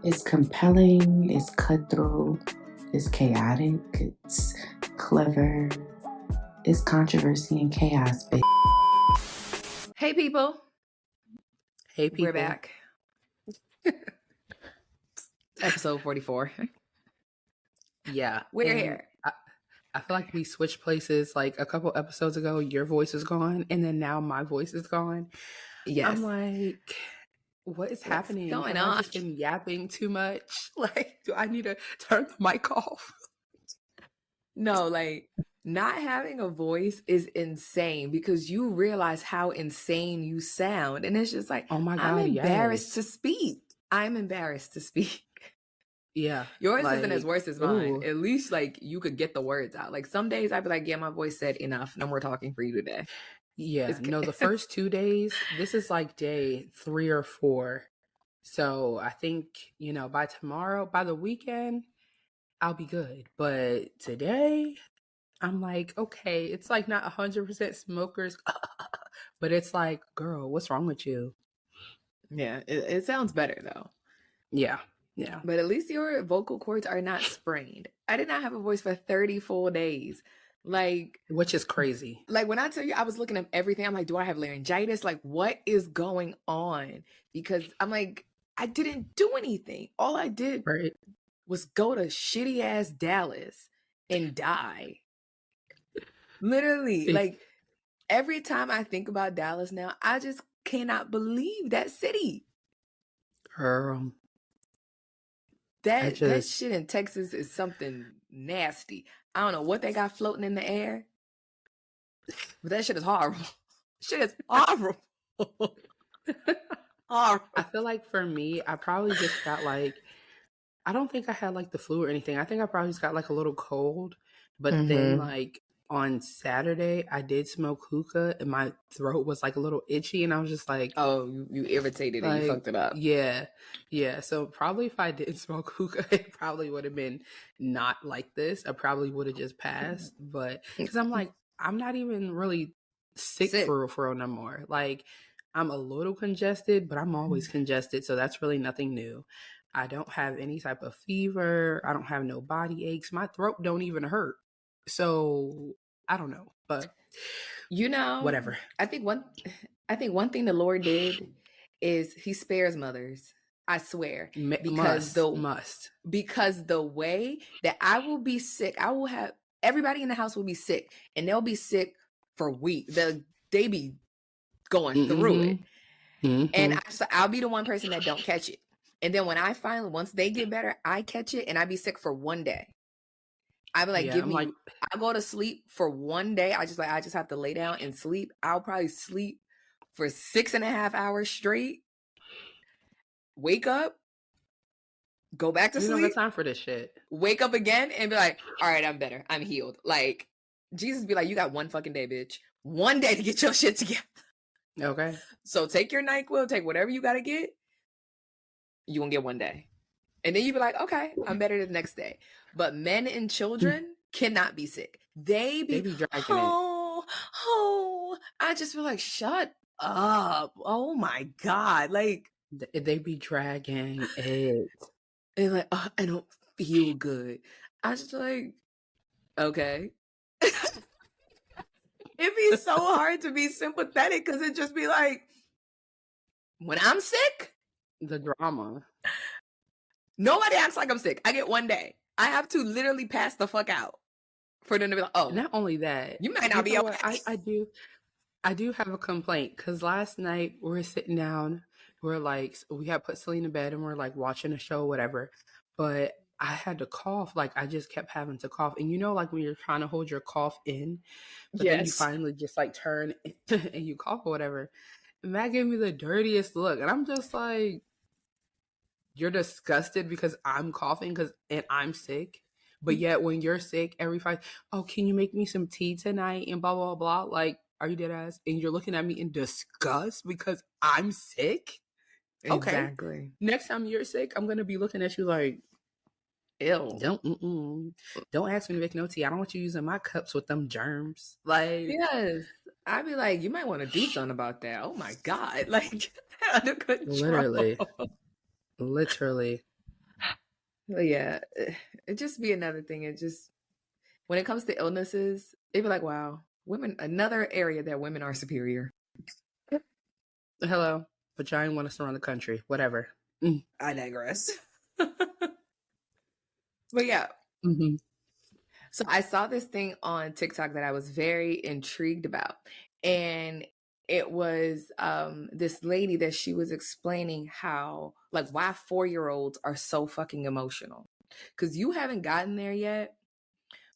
It's compelling, it's cutthroat, it's chaotic, it's clever, it's controversy and chaos, baby. Hey, people. Hey, people. We're back. Episode 44. Yeah. We're here. I feel like we switched places like a couple episodes ago. Your voice is gone, and then now my voice is gone. Yes. I'm like, what is happening? What's going Have on? I just been yapping too much? Like, do I need to turn the mic off? No, like, not having a voice is insane because you realize how insane you sound. And it's just like, Oh my God, I'm embarrassed yes. to speak. I'm embarrassed to speak. Yeah. Yours like, isn't as worse as mine. At least, like, you could get the words out. Like, some days I'd be like, yeah, my voice said enough. No more talking for you today. Yeah. No, the first 2 days, this is like day 3 or 4. So I think, by tomorrow, by the weekend, I'll be good. But today, I'm like, okay, it's like not 100% smokers, but it's like, girl, what's wrong with you? Yeah, it sounds better though. Yeah. But at least your vocal cords are not sprained. I did not have a voice for 30 full days. Like, which is crazy. Like, when I tell you, I was looking at everything. I'm like, do I have laryngitis? Like, what is going on? Because I'm like, I didn't do anything. All I did was go to shitty ass Dallas and die. Literally, like, every time I think about Dallas now, I just cannot believe that city. Girl. That shit in Texas is something nasty. I don't know what they got floating in the air, but that shit is horrible. Shit is horrible. Horrible. I feel like for me, I probably just got like, I don't think I had like the flu or anything. I think I probably just got like a little cold. But then like on Saturday, I did smoke hookah and my throat was like a little itchy. And I was just like, oh, you irritated like, and you fucked it up. Yeah. So probably if I did smoke hookah, it probably would have been not like this. I probably would have just passed. But because I'm like, I'm not even really sick. For real no more. Like, I'm a little congested, but I'm always congested. So that's really nothing new. I don't have any type of fever. I don't have no body aches. My throat don't even hurt. So I don't know, but whatever. I think one thing the Lord did is He spares mothers. I swear, because the way that I will be sick, I will have everybody in the house will be sick, and they'll be sick for weeks. They be going through it, and I'll be the one person that don't catch it. And then when once they get better, I catch it and I be sick for one day. I be like, I go to sleep for one day. I just have to lay down and sleep. I'll probably sleep for 6.5 hours straight. Wake up, go back to sleep. You don't have time for this shit. Wake up again and be like, all right, I'm better. I'm healed. Like, Jesus be like, you got one fucking day, bitch. One day to get your shit together. Okay. So take your NyQuil, take whatever you got to get. You gonna get one day. And then you be like, okay, I'm better the next day. But men and children cannot be sick. They be dragging it. I just feel like, shut up. Oh my God. Like, they be dragging it. And like, oh, I don't feel good. I just like, okay. It'd be so hard to be sympathetic because it just be like, when I'm sick, the drama. Nobody acts like I'm sick. I get one day. I have to literally pass the fuck out for them to be like, oh. Not only that. You might not be okay. I do have a complaint because last night we were sitting down. We're like, we had put Celine to bed and we're like watching a show, whatever. But I had to cough. Like, I just kept having to cough. And like when you're trying to hold your cough in, but then you finally just like turn and you cough or whatever. And Matt gave me the dirtiest look. And I'm just like, you're disgusted because I'm coughing and I'm sick. But yet when you're sick, can you make me some tea tonight? And blah, blah, blah. Like, are you dead ass? And you're looking at me in disgust because I'm sick? Exactly. Okay. Next time you're sick, I'm going to be looking at you like, ew. Don't ask me to make no tea. I don't want you using my cups with them germs. Like, yes. I'd be like, you might want to do something about that. Oh my God. Like, under control. Literally. But yeah, it just be another thing. It just, when it comes to illnesses, it'd be like, wow, women, another area that women are superior. Hello, vagina want us around the country, whatever. I digress. But yeah. Mm-hmm. So I saw this thing on TikTok that I was very intrigued about. And it was this lady that she was explaining how, like, why 4-year-olds are so fucking emotional. Because you haven't gotten there yet.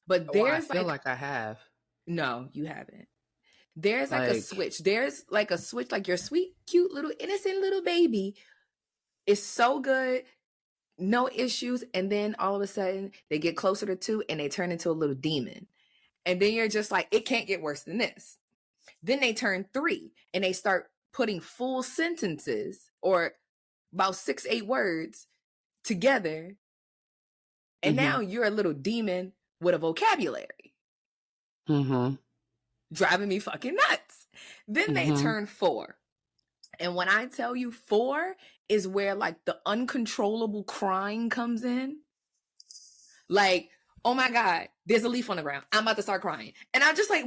But there's I feel like I have. No, you haven't. There's like a switch. There's like a switch, like your sweet, cute little innocent little baby is so good, no issues. And then all of a sudden they get closer to 2 and they turn into a little demon. And then you're just like, it can't get worse than this. Then they turn 3 and they start putting full sentences or about 6-8 words together. And now you're a little demon with a vocabulary. Driving me fucking nuts. Then they turn 4. And when I tell you 4 is where like the uncontrollable crying comes in. Like, oh my God, there's a leaf on the ground. I'm about to start crying. And I'm just like,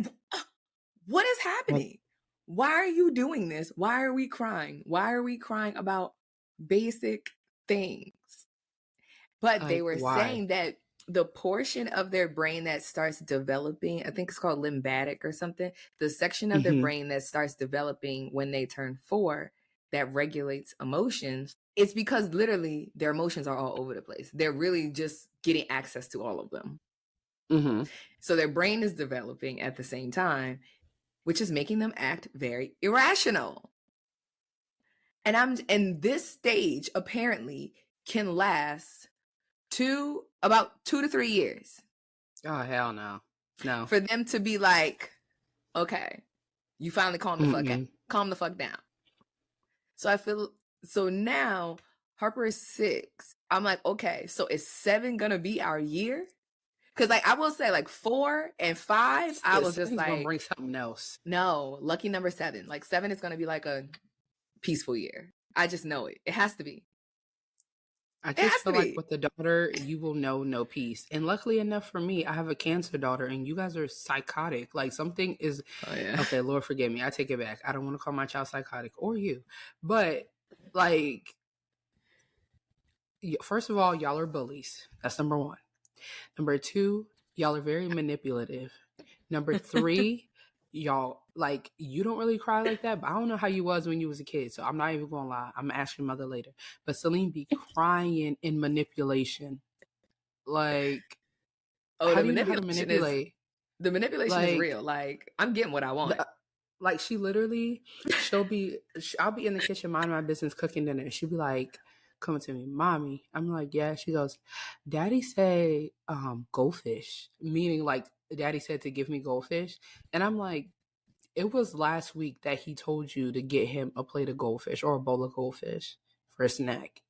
what is happening? Why are you doing this? Why are we crying? Why are we crying about basic things? But they were saying that the portion of their brain that starts developing, I think it's called limbatic or something, the section of their brain that starts developing when they turn 4 that regulates emotions, it's because literally their emotions are all over the place. They're really just getting access to all of them. So their brain is developing at the same time, which is making them act very irrational. And this stage apparently can last about 2 to 3 years. Oh, hell no. No. For them to be like, okay, you finally calm the fuck down. So now Harper is 6. I'm like, okay, so is 7 gonna be our year? Because like I will say, like 4 and 5, I was just like, gonna bring something else. No, lucky number 7. Like 7 is gonna be like a peaceful year. I just know it. It has to be. I just feel like with the daughter, you will know no peace. And luckily enough for me, I have a cancer daughter, and you guys are psychotic. Like something is okay. Lord forgive me. I take it back. I don't want to call my child psychotic or you, but like, first of all, y'all are bullies. That's number 1. Number 2, y'all are very manipulative. Number 3, y'all, like, you don't really cry like that, but I don't know how you was when you was a kid, so I'm not even gonna lie. I'm gonna ask your mother later. But Celine be crying in manipulation. Like, how do you know how to manipulate? The manipulation is real. Like, I'm getting what I want. Like, she literally, I'll be in the kitchen minding my business cooking dinner, and she'll be like, coming to me, Mommy. I'm like, yeah. She goes, Daddy said goldfish, meaning like Daddy said to give me goldfish. And I'm like, it was last week that he told you to get him a plate of goldfish or a bowl of goldfish for a snack.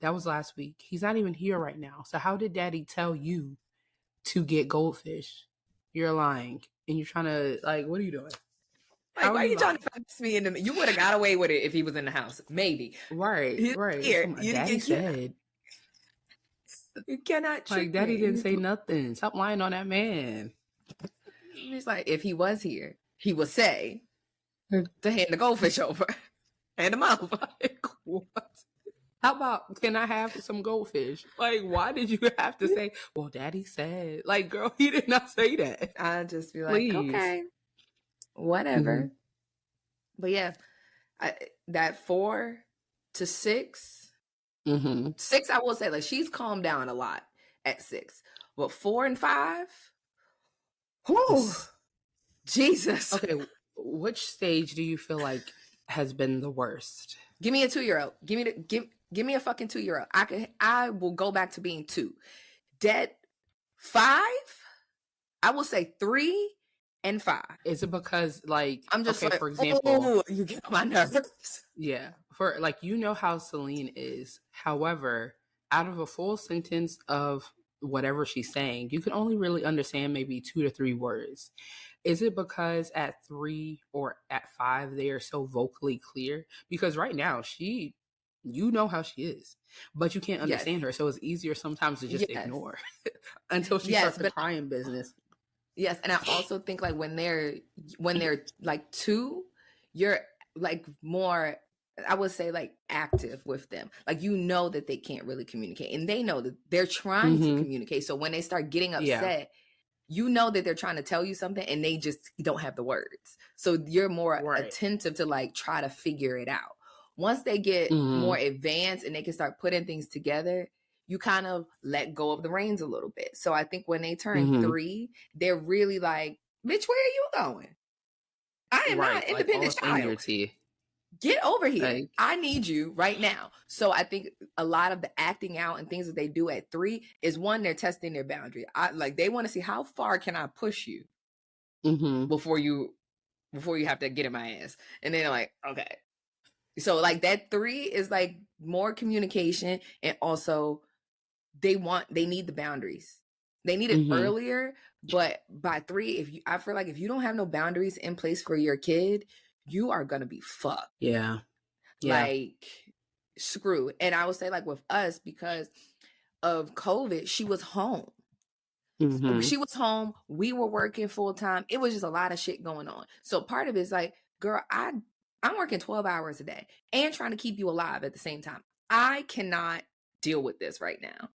That was last week. He's not even here right now. So how did Daddy tell you to get goldfish? You're lying. And you're trying to, like, what are you doing? Like, why are you trying to finesse me in the? You would have got away with it if he was in the house, maybe. Right. Here, Daddy said. You cannot trick like Daddy didn't say nothing. Stop lying on that man. He's like, if he was here, he would say to hand the goldfish over, hand him over. Like, what? How about, can I have some goldfish? Like, why did you have to say, well, Daddy said? Like, girl, he did not say that. I'd just be like, okay, whatever. But yeah, that 4 to 6, 6, I will say, like, she's calmed down a lot at 6, but 4 and 5, whew, Jesus. Okay, which stage do you feel like has been the worst? Give me a 2-year-old. Give me a fucking 2-year-old. I will go back to being 2. Dead 5, I will say 3 and 5. Is it because, like, I'm just okay, for example, you get on my nerves. Yeah, for like, you know how Celine is. However, out of a full sentence of whatever she's saying, you can only really understand maybe 2 to 3 words. Is it because at 3 or at 5 they are so vocally clear? Because right now she You know how she is, but you can't understand her. So it's easier sometimes to just ignore until she starts the crying business. Yes. And I also think like when they're like 2, you're like more, I would say like active with them. Like, you know that they can't really communicate, and they know that they're trying to communicate. So when they start getting upset, you know that they're trying to tell you something and they just don't have the words. So you're more attentive to like try to figure it out. Once they get more advanced and they can start putting things together, you kind of let go of the reins a little bit. So I think when they turn 3, they're really like, bitch, where are you going? I am not an independent child. Get over here. Like, I need you right now. So I think a lot of the acting out and things that they do at 3 is, one, they're testing their boundary. They want to see how far can I push you before you have to get in my ass. And then they're like, okay. So like that 3 is like more communication, and also they need the boundaries. They need it earlier, but by 3, I feel like if you don't have no boundaries in place for your kid, you are gonna be fucked. Yeah. Like, screw. And I would say like with us, because of COVID, she was home. She was home. We were working full time. It was just a lot of shit going on. So part of it is like, girl, I'm working 12 hours a day and trying to keep you alive at the same time. I cannot deal with this right now.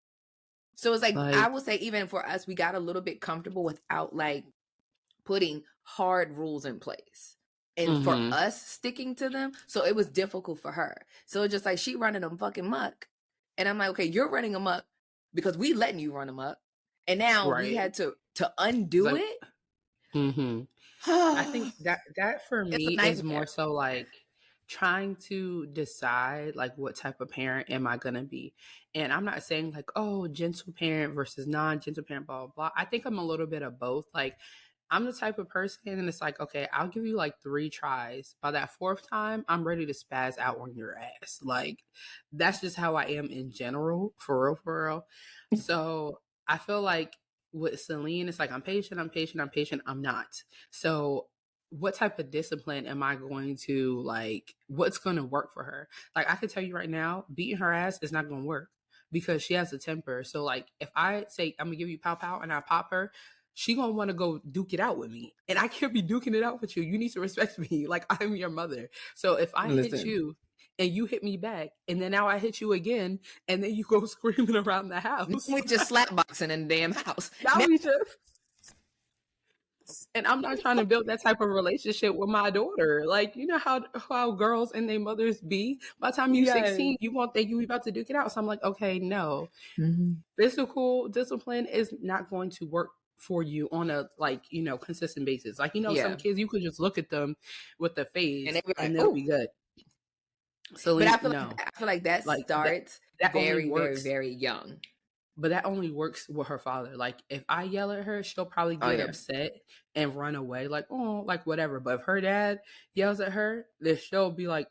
So it's like I will say, even for us, we got a little bit comfortable without like putting hard rules in place. And for us sticking to them, so it was difficult for her. So it's just like, she running them fucking muck. And I'm like, okay, you're running amok because we letting you run amok. And now we had to undo it. I think that for me is more so like trying to decide like what type of parent am I gonna be. And I'm not saying like, oh, gentle parent versus non-gentle parent, blah, blah, blah. I think I'm a little bit of both. Like, I'm the type of person, and it's like, okay, I'll give you like 3 tries. By that 4th time, I'm ready to spaz out on your ass. Like, that's just how I am in general, for real. So I feel like with Celine, it's like, I'm patient, I'm not. So what type of discipline am I going to, like, what's going to work for her? Like, I can tell you right now, beating her ass is not going to work because she has a temper. So like, if I say, I'm going to give you pow pow and I pop her, she gonna want to go duke it out with me. And I can't be duking it out with you. You need to respect me. Like, I'm your mother. So if I hit you and you hit me back, and then now I hit you again, and then you go screaming around the house. We just slap boxing in the damn house. Now we just... And I'm not trying to build that type of relationship with my daughter. Like, you know how girls and their mothers be? By the time you're 16, you won't think you're about to duke it out. So I'm like, okay, no. Physical discipline is not going to work for you on a, like, you know, consistent basis. Like, you know, some kids, you could just look at them with the face and they'll be good. So, but I feel like that starts that very, very, very young. But that only works with her father. Like, if I yell at her, she'll probably get upset and run away. Like, oh, like whatever. But if her dad yells at her, then she'll be like,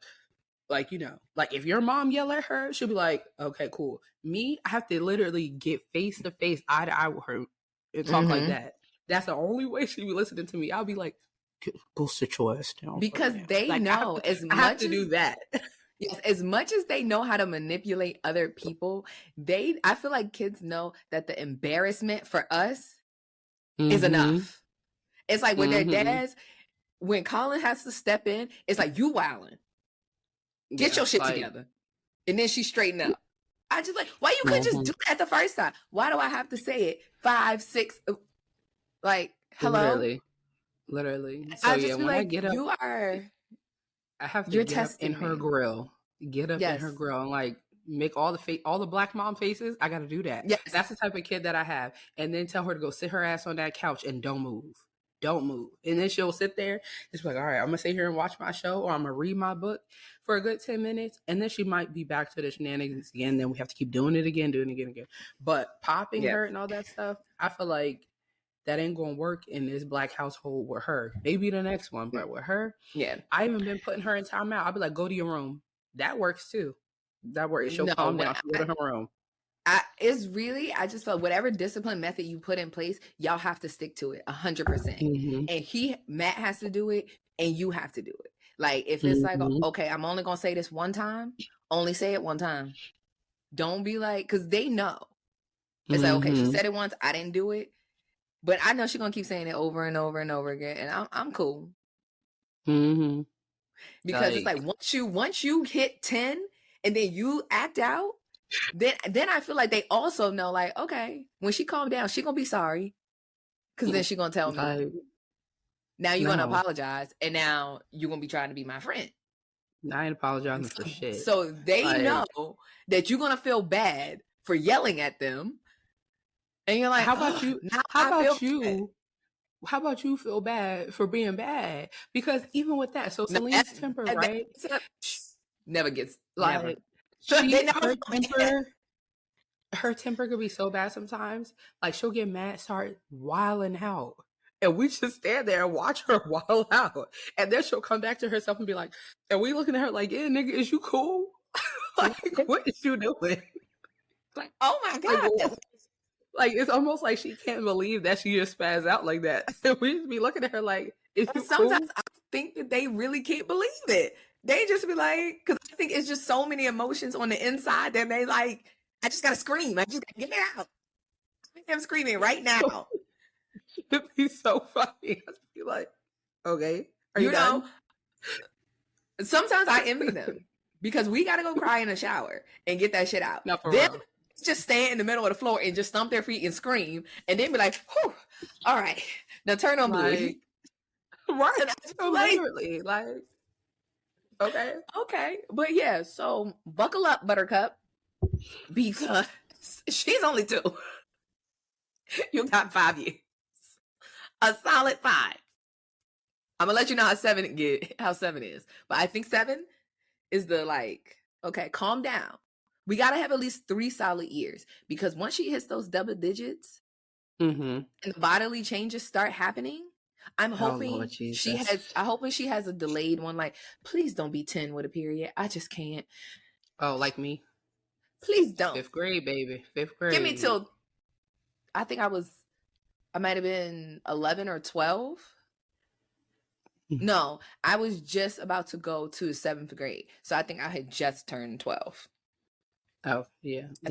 you know, like if your mom yell at her, she'll be like, okay, cool. Me, I have to literally get face to face, eye to eye with her and talk like that. That's the only way she be listening to me. I'll be like, go sit your ass down. Because they like, know I have to do that. Yes, as much as they know how to manipulate other people, I feel like kids know that the embarrassment for us is enough. It's like when their dads, when Colin has to step in, it's like, you wildin'. Get your shit together. And then she straighten up. I just like, why you couldn't just do that the first time? Why do I have to say it 5, 6, like, hello? Literally. So I just feel when like I get up, I have to get up in her grill. Get up in her grill and like make all the black mom faces. I got to do that. Yes. That's the type of kid that I have. And then tell her to go sit her ass on that couch and don't move. Don't move. And then she'll sit there. It's like, all right, I'm going to sit here and watch my show, or I'm going to read my book for a good 10 minutes. And then she might be back to the shenanigans again. Then we have to keep doing it again. But popping her and all that stuff, I feel like that ain't going to work in this black household with her. Maybe the next one, but with her, I even been putting her in timeout. I'll be like, go to your room. That works too. That works. She'll calm down. She'll go to her room. I just felt whatever discipline method you put in place, y'all have to stick to it 100%. And Matt has to do it, and you have to do it. Like, if it's like, okay, I'm only going to say this one time, only say it one time. Don't be like, because they know. It's like, okay, she said it once, I didn't do it. But I know she's going to keep saying it over and over and over again. And I'm cool. Because it's like, once you hit 10 and then you act out, then I feel like they also know, like, okay, when she calmed down, she going to be sorry. Because then she going to tell me. Now you're going to apologize. And now you're going to be trying to be my friend. I ain't apologizing for shit. So they know that you're going to feel bad for yelling at them. And you're like, how about you? How about you feel bad for being bad? Because even with that, so Celine's temper, right? Never gets like her temper could be so bad sometimes. Like, she'll get mad, start wilding out. And we just stand there and watch her wild out. And then she'll come back to herself and be like, and we looking at her like, yeah, nigga, is you cool? Like, what is you doing? Like, oh my God. Like, it's almost like she can't believe that she just spazzed out like that. We just be looking at her like, is you sometimes cool? I think that they really can't believe it. They just be like, because I think it's just so many emotions on the inside that they like, I just gotta scream. I just gotta get it out. I'm screaming right now. It'd be so funny. I'd be like, okay, are you done? Sometimes I envy them because we gotta go cry in the shower and get that shit out. Not for then real. Just stand in the middle of the floor and just stomp their feet and scream, and then be like, whew, all right, now turn on Bluey. Right. So literally, like, okay. But yeah, so buckle up, Buttercup, because she's only 2. You got 5 years. A solid 5. I'm gonna let you know how 7 is. But I think 7 is the like, okay, calm down. We gotta have at least 3 solid years, because once she hits those double digits and the bodily changes start happening, I'm hoping she has a delayed one. Like, please don't be 10 with a period. I just can't. Oh, like me? Please don't. 5th grade, baby. 5th grade. Give me till, I think I might have been 11 or 12. No, I was just about to go to 7th grade. So I think I had just turned 12. Oh, yeah. I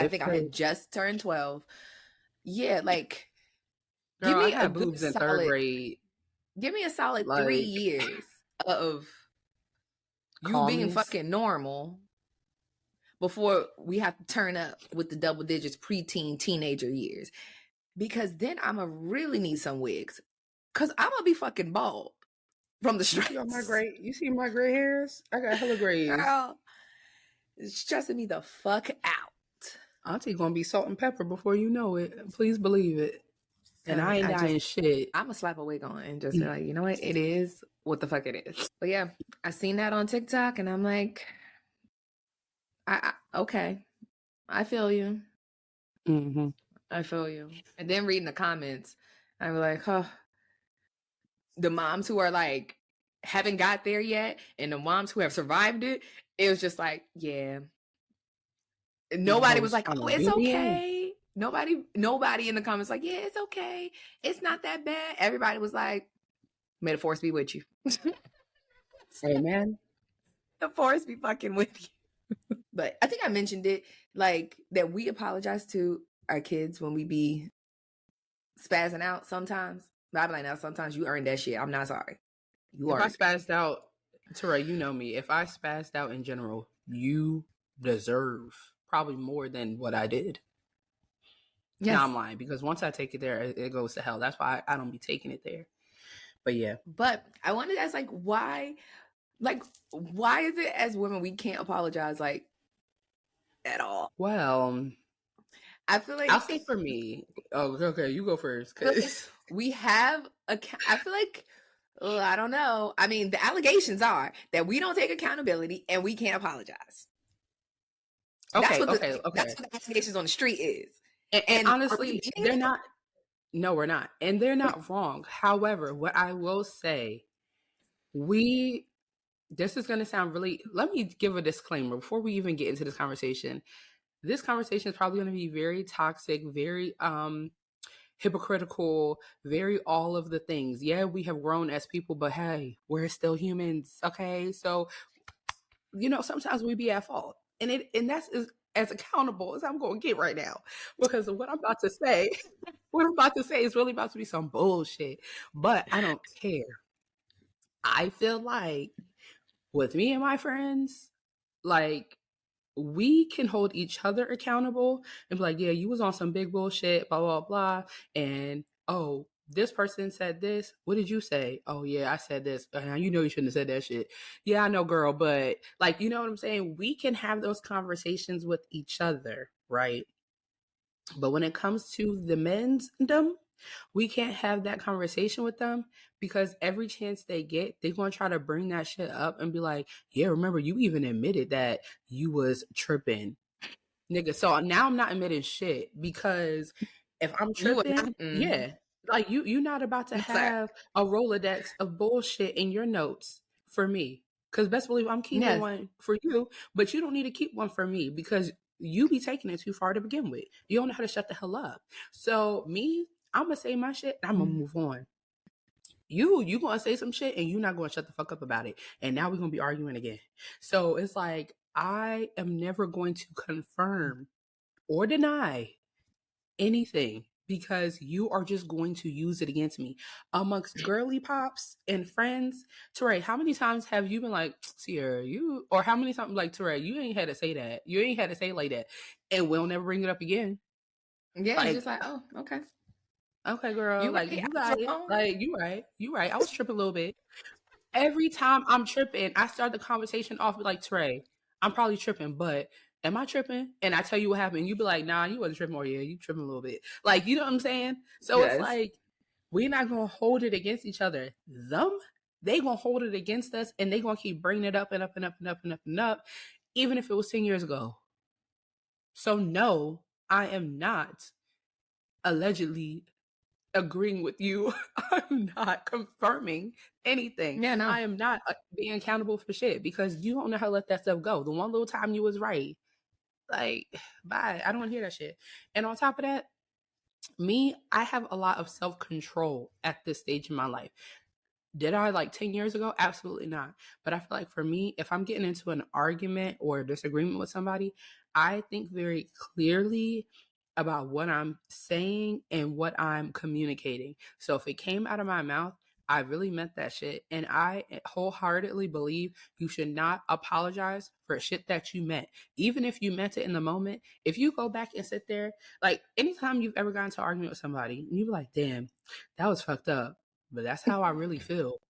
think I had just turned 12. Yeah, like, girl, give me I had boobs in 3rd grade. Give me a solid 3 years of you being fucking normal before we have to turn up with the double digits preteen, teenager years. Because then I'm going to really need some wigs. Because I'm going to be fucking bald from the stress. You see my gray hairs? I got hella grays. Girl, it's stressing me the fuck out. Auntie gonna be salt and pepper before you know it. Please believe it. And I ain't dying shit. I'm gonna slap a wig on and just be like, you know what? It is what the fuck it is. But yeah, I seen that on TikTok and I'm like, okay, I feel you. I feel you. And then reading the comments, I'm like, huh. The moms who are like, haven't got there yet, and the moms who have survived it, it was just like, yeah. Nobody was like, oh, it's okay. Nobody in the comments like, yeah, it's okay. It's not that bad. Everybody was like, may the force be with you. Amen. The force be fucking with you. But I think I mentioned it, like, that we apologize to our kids when we be spazzing out sometimes. But I'm like, now sometimes you earned that shit. I'm not sorry. If I spazzed out, Teray, you know me. If I spazzed out in general, you deserve probably more than what I did. Yes. Now I'm lying, because once I take it there, it goes to hell. That's why I don't be taking it there. But yeah. But I wanted to ask, like, why is it as women we can't apologize, like, at all? Well, I feel like I'll say for me. Oh, okay, you go first. Cause we have I feel like, I don't know. I mean, the allegations are that we don't take accountability and we can't apologize. Okay, That's what the allegations on the street is. And honestly, they're not. No, we're not. And they're not wrong. However, what I will say, this is going to sound really, let me give a disclaimer before we even get into this conversation. This conversation is probably going to be very toxic, very, hypocritical, very all of the things. Yeah, we have grown as people, but hey, we're still humans. Okay. So, sometimes we be at fault. And that's as accountable as I'm going to get right now, because what I'm about to say, is really about to be some bullshit, but I don't care. I feel like with me and my friends, like, we can hold each other accountable and be like, yeah, you was on some big bullshit, blah, blah, blah. And, oh, this person said this. What did you say? Oh, yeah, I said this. You know you shouldn't have said that shit. Yeah, I know, girl. But, like, you know what I'm saying? We can have those conversations with each other, right? But when it comes to the mensdom, we can't have that conversation with them, because every chance they get, they're going to try to bring that shit up and be like, yeah, remember, you even admitted that you was tripping. Nigga, so now I'm not admitting shit, because if I'm tripping, yeah, like you're not about to have a Rolodex of bullshit in your notes for me. Because best believe I'm keeping one for you, but you don't need to keep one for me, because you be taking it too far to begin with. You don't know how to shut the hell up. So me, I'm gonna say my shit and I'm gonna move on. You gonna say some shit and you're not gonna shut the fuck up about it. And now we're gonna be arguing again. So it's like, I am never going to confirm or deny anything, because you are just going to use it against me amongst girly pops and friends. Teray, how many times have you been like, Sierra, or how many times, like, Teray, you ain't had to say that. You ain't had to say it like that. And we'll never bring it up again. Yeah, like, it's just like, oh, okay. Okay, girl. You got it. Like, you right. I was tripping a little bit. Every time I'm tripping, I start the conversation off with like, Trey, I'm probably tripping, but am I tripping? And I tell you what happened. You be like, nah, you wasn't tripping, or yeah, you tripping a little bit. Like, you know what I'm saying? So it's like, we're not going to hold it against each other. They going to hold it against us, and they going to keep bringing it up and up and up and up and up and up, even if it was 10 years ago. So no, I am not allegedly agreeing with you. I'm not confirming anything. Yeah, no. I am not being accountable for shit, because you don't know how to let that stuff go. The one little time you was right, like, bye. I don't want to hear that shit. And on top of that, I have a lot of self-control at this stage in my life. Did I like 10 years ago? Absolutely not. But I feel like for me, if I'm getting into an argument or a disagreement with somebody, I think very clearly about what I'm saying and what I'm communicating. So if it came out of my mouth, I really meant that shit. And I wholeheartedly believe you should not apologize for shit that you meant. Even if you meant it in the moment, if you go back and sit there, like, anytime you've ever gotten into an argument with somebody, and you be like, damn, that was fucked up, but that's how I really feel.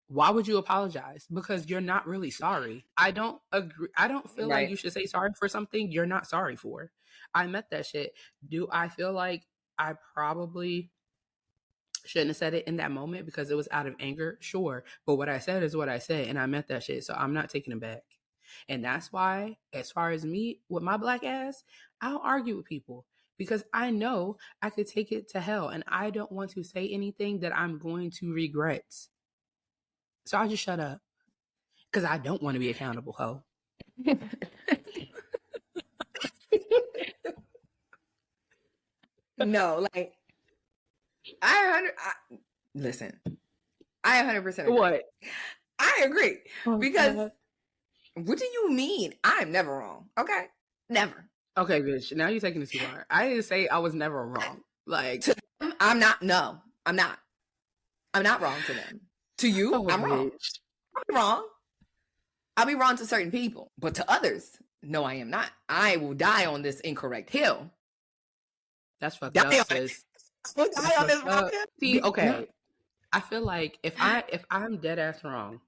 Why would you apologize? Because you're not really sorry. I don't agree. I don't feel like you should say sorry for something you're not sorry for. I meant that shit. Do I feel like I probably shouldn't have said it in that moment because it was out of anger? Sure. But what I said is what I said, and I meant that shit. So I'm not taking it back. And that's why, as far as me, with my black ass, I don't argue with people, because I know I could take it to hell, and I don't want to say anything that I'm going to regret. So I just shut up, because I don't want to be accountable, ho. No, like, listen, I 100% agree. What? I agree. Because what do you mean? I'm never wrong. Okay? Never. Okay, bitch. Now you're taking it too far. I didn't say I was never wrong. Like, to them, I'm not. No, I'm not. I'm not wrong to them. To you, I'm wrong. I'm wrong. I'll be wrong to certain people, but to others, no, I am not. I will die on this incorrect hill. That's fucked up, sis. I will die on this wrong hill. See, okay. I feel like if I'm dead ass wrong,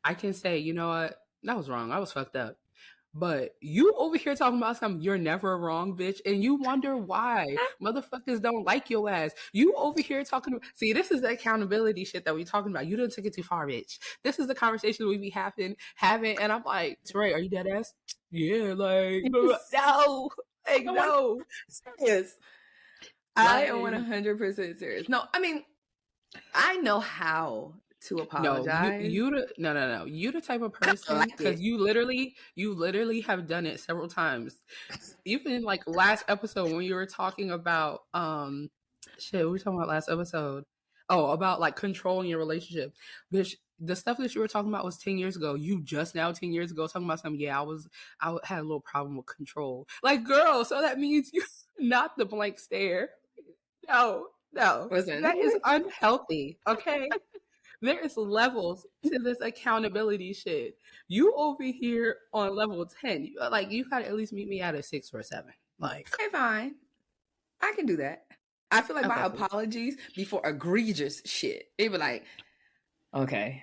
I can say, you know what? That was wrong. I was fucked up. But you over here talking about something, you're never wrong, bitch. And you wonder why motherfuckers don't like your ass. You over here talking. See, this is the accountability shit that we talking about. You done took it too far, bitch. This is the conversation we be having. And I'm like, Teray, are you dead ass? Yeah, like, no. Like, no. Serious. I am 100% serious. No, I mean, I know how to apologize. No. You the type of person, because you literally have done it several times. Even like last episode when you were talking about we were talking about last episode. Oh, about like controlling your relationship. Bitch, the stuff that you were talking about was 10 years ago. You just now 10 years ago talking about something. Yeah, I had a little problem with control. Like, girl, so that means you not the blank stare. No. Listen. That is unhealthy. Okay. There is levels to this accountability shit. You over here on level 10. Like, you gotta at least meet me at a 6 or a 7. Like, okay, fine. I can do that. I feel like my apologies before egregious shit. They were like, okay,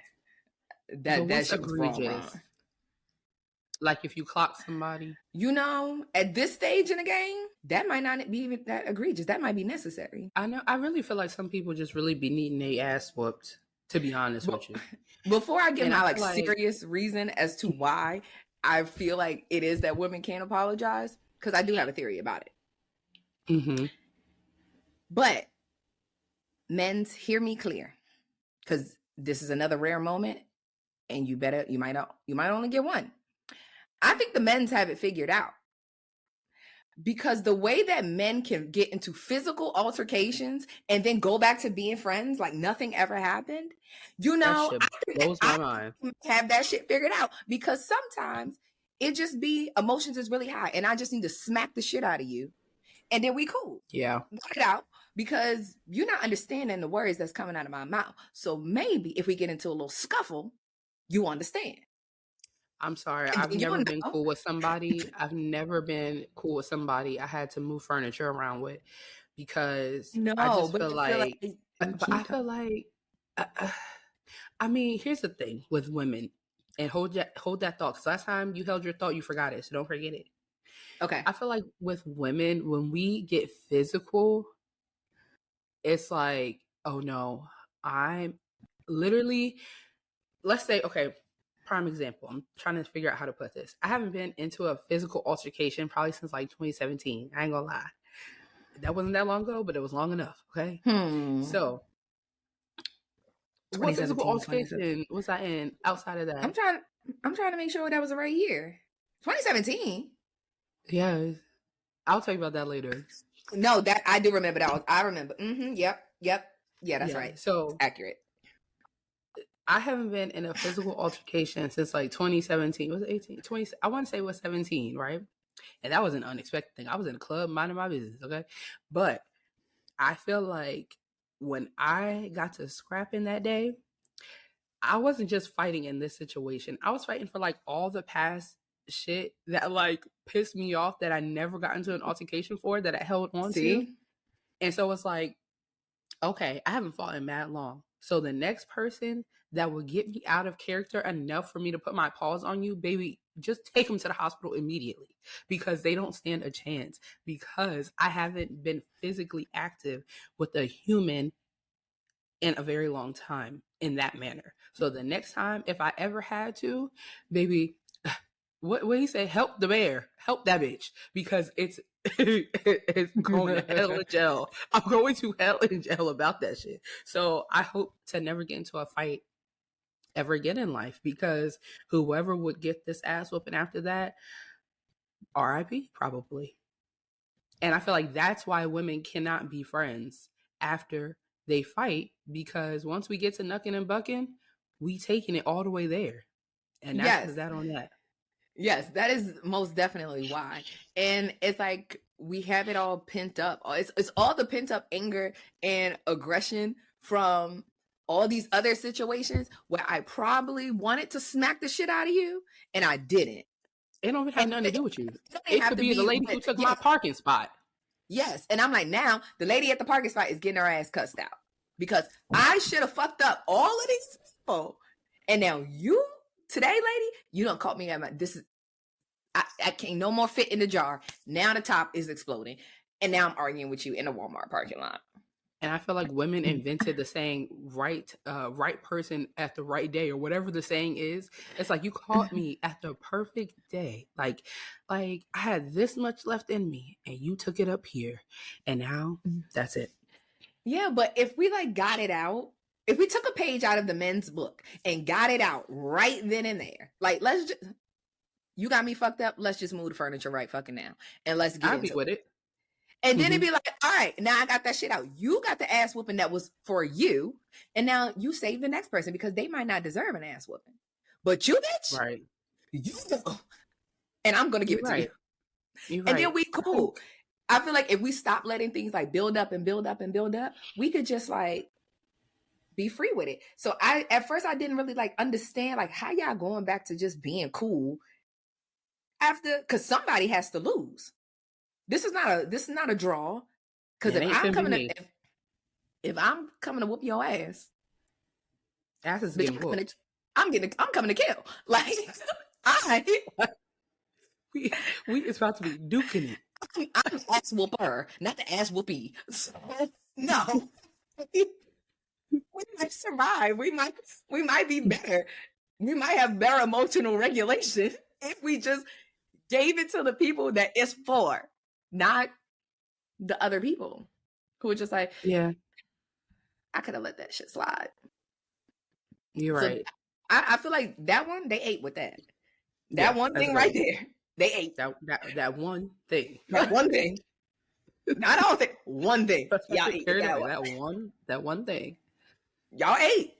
that shit was wrong. Like if you clock somebody, at this stage in the game, that might not be even that egregious. That might be necessary. I know. I really feel like some people just really be needing their ass whooped. To be honest with you, before I give my serious reason as to why I feel like it is that women can't apologize, because I do have a theory about it. Mm-hmm. But men's, hear me clear, because this is another rare moment, and you might only get one. I think the men's have it figured out, because the way that men can get into physical altercations and then go back to being friends like nothing ever happened, that shit blows my mind. Have that shit figured out, because sometimes it just be emotions is really high, and I just need to smack the shit out of you, and then we cool. Yeah, get it out, because you're not understanding the words that's coming out of my mouth. So maybe if we get into a little scuffle, you understand. I'm sorry. I've never been cool with somebody. I've never been cool with somebody I had to move furniture around with, because I just feel like I feel like, I mean, here's the thing with women, and hold that thought, because last time you held your thought, you forgot it. So don't forget it. Okay. I feel like with women, when we get physical, it's like, oh no, I'm literally, let's say, okay, prime example. I'm trying to figure out how to put this. I haven't been into a physical altercation probably since like 2017. I ain't gonna lie. That wasn't that long ago, but it was long enough. Okay. So what physical altercation was I in outside of that? I'm trying to make sure that was the right year. 2017. Yeah. I'll tell you about that later. No, that I do remember that. I remember. Mm-hmm. Yep. Yeah, that's right. So accurate. I haven't been in a physical altercation since like 2017. Was it 18? 20? I want to say it was 17, right? And that was an unexpected thing. I was in a club minding my business, okay? But I feel like when I got to scrapping that day, I wasn't just fighting in this situation. I was fighting for like all the past shit that like pissed me off that I never got into an altercation for, that I held on to. And so it's like, okay, I haven't fought in mad long. So the next person that will get me out of character enough for me to put my paws on you, baby, just take them to the hospital immediately, because they don't stand a chance, because I haven't been physically active with a human in a very long time in that manner. So the next time, if I ever had to, baby, what do you say? Help the bear, help that bitch, because it's going to hell in jail. I'm going to hell in jail about that shit. So I hope to never get into a fight ever again in life, because whoever would get this ass whooping after that, RIP probably. And I feel like that's why women cannot be friends after they fight, because once we get to knucking and bucking, we taking it all the way there. And that's that on that. Yes, that is most definitely why. And it's like we have it all pent up. It's all the pent up anger and aggression from all these other situations where I probably wanted to smack the shit out of you and I didn't. It don't have nothing to do with you. It could be the lady who took my parking spot. Yes. And I'm like, now the lady at the parking spot is getting her ass cussed out, because I should have fucked up all of these people. And now you, today, lady, you done caught me at my, this is, I can't no more fit in the jar. Now the top is exploding. And now I'm arguing with you in a Walmart parking lot. And I feel like women invented the saying, right person at the right day, or whatever the saying is. It's like, you caught me at the perfect day. Like I had this much left in me and you took it up here. And now that's it. Yeah, but if we like got it out if we took a page out of the men's book and got it out right then and there, like, let's just, you got me fucked up. Let's just move the furniture right fucking now. And let's get into it. And then it'd be like, all right, now I got that shit out. You got the ass whooping that was for you. And now you save the next person because they might not deserve an ass whooping. But you, bitch. Right. You know. And I'm going to give it to you. And then we cool. I feel like if we stop letting things like build up and build up and build up, we could just like be free with it. So at first I didn't really like understand like how y'all going back to just being cool after, because somebody has to lose. This is not a draw. Because if I'm coming to whoop your ass, is getting whooped. I'm coming to kill. Like we it's about to be duking it. I'm ass whooper, not the ass whoopee. So, no. We might survive. We might be better. We might have better emotional regulation if we just gave it to the people that it's for, not the other people who are just like, yeah, I could have let that shit slide. You're right. I feel like that one, they ate with that. That one thing right there. They ate. That one thing. That one thing. Not all things. One thing. Y'all ate that one thing. Y'all ate.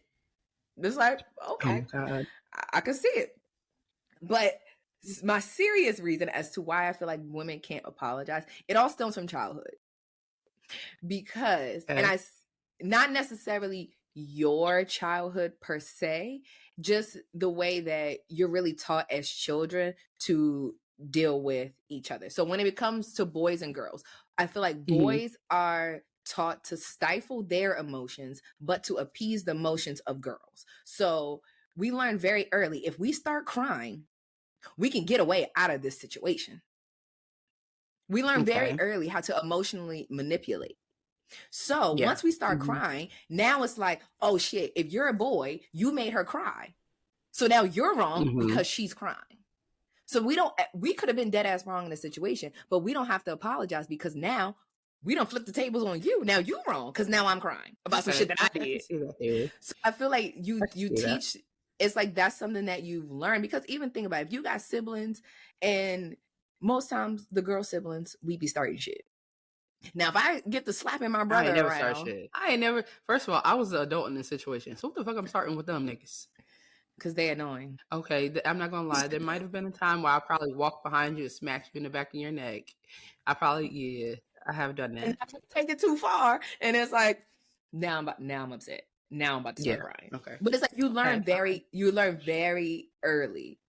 It's like, okay. Oh, God. I can see it. But my serious reason as to why I feel like women can't apologize, it all stems from childhood. Because, and not necessarily your childhood per se, just the way that you're really taught as children to deal with each other. So when it comes to boys and girls, I feel like boys are taught to stifle their emotions, but to appease the emotions of girls. So we learn very early, if we start crying, we can get away out of this situation. We learn very early how to emotionally manipulate. So once we start crying, now it's like, oh shit, if you're a boy, you made her cry. So now you're wrong because she's crying. So we could have been dead ass wrong in the situation, but we don't have to apologize because now we don't flip the tables on you. Now you wrong because now I'm crying about some shit that I did. So I feel like you teach, it's like that's something that you've learned, because even think about it, if you got siblings, and most times the girl siblings, we be starting shit. Now, if I get to slapping my brother I ain't never. First of all, I was an adult in this situation. So what the fuck I'm starting with them niggas? Because they annoying. Okay, I'm not gonna lie. There might have been a time where I probably walked behind you and smacked you in the back of your neck. I have done that. And I take it too far, and it's like now I'm upset. Now I'm about to start crying. Okay, but it's like you learn very early.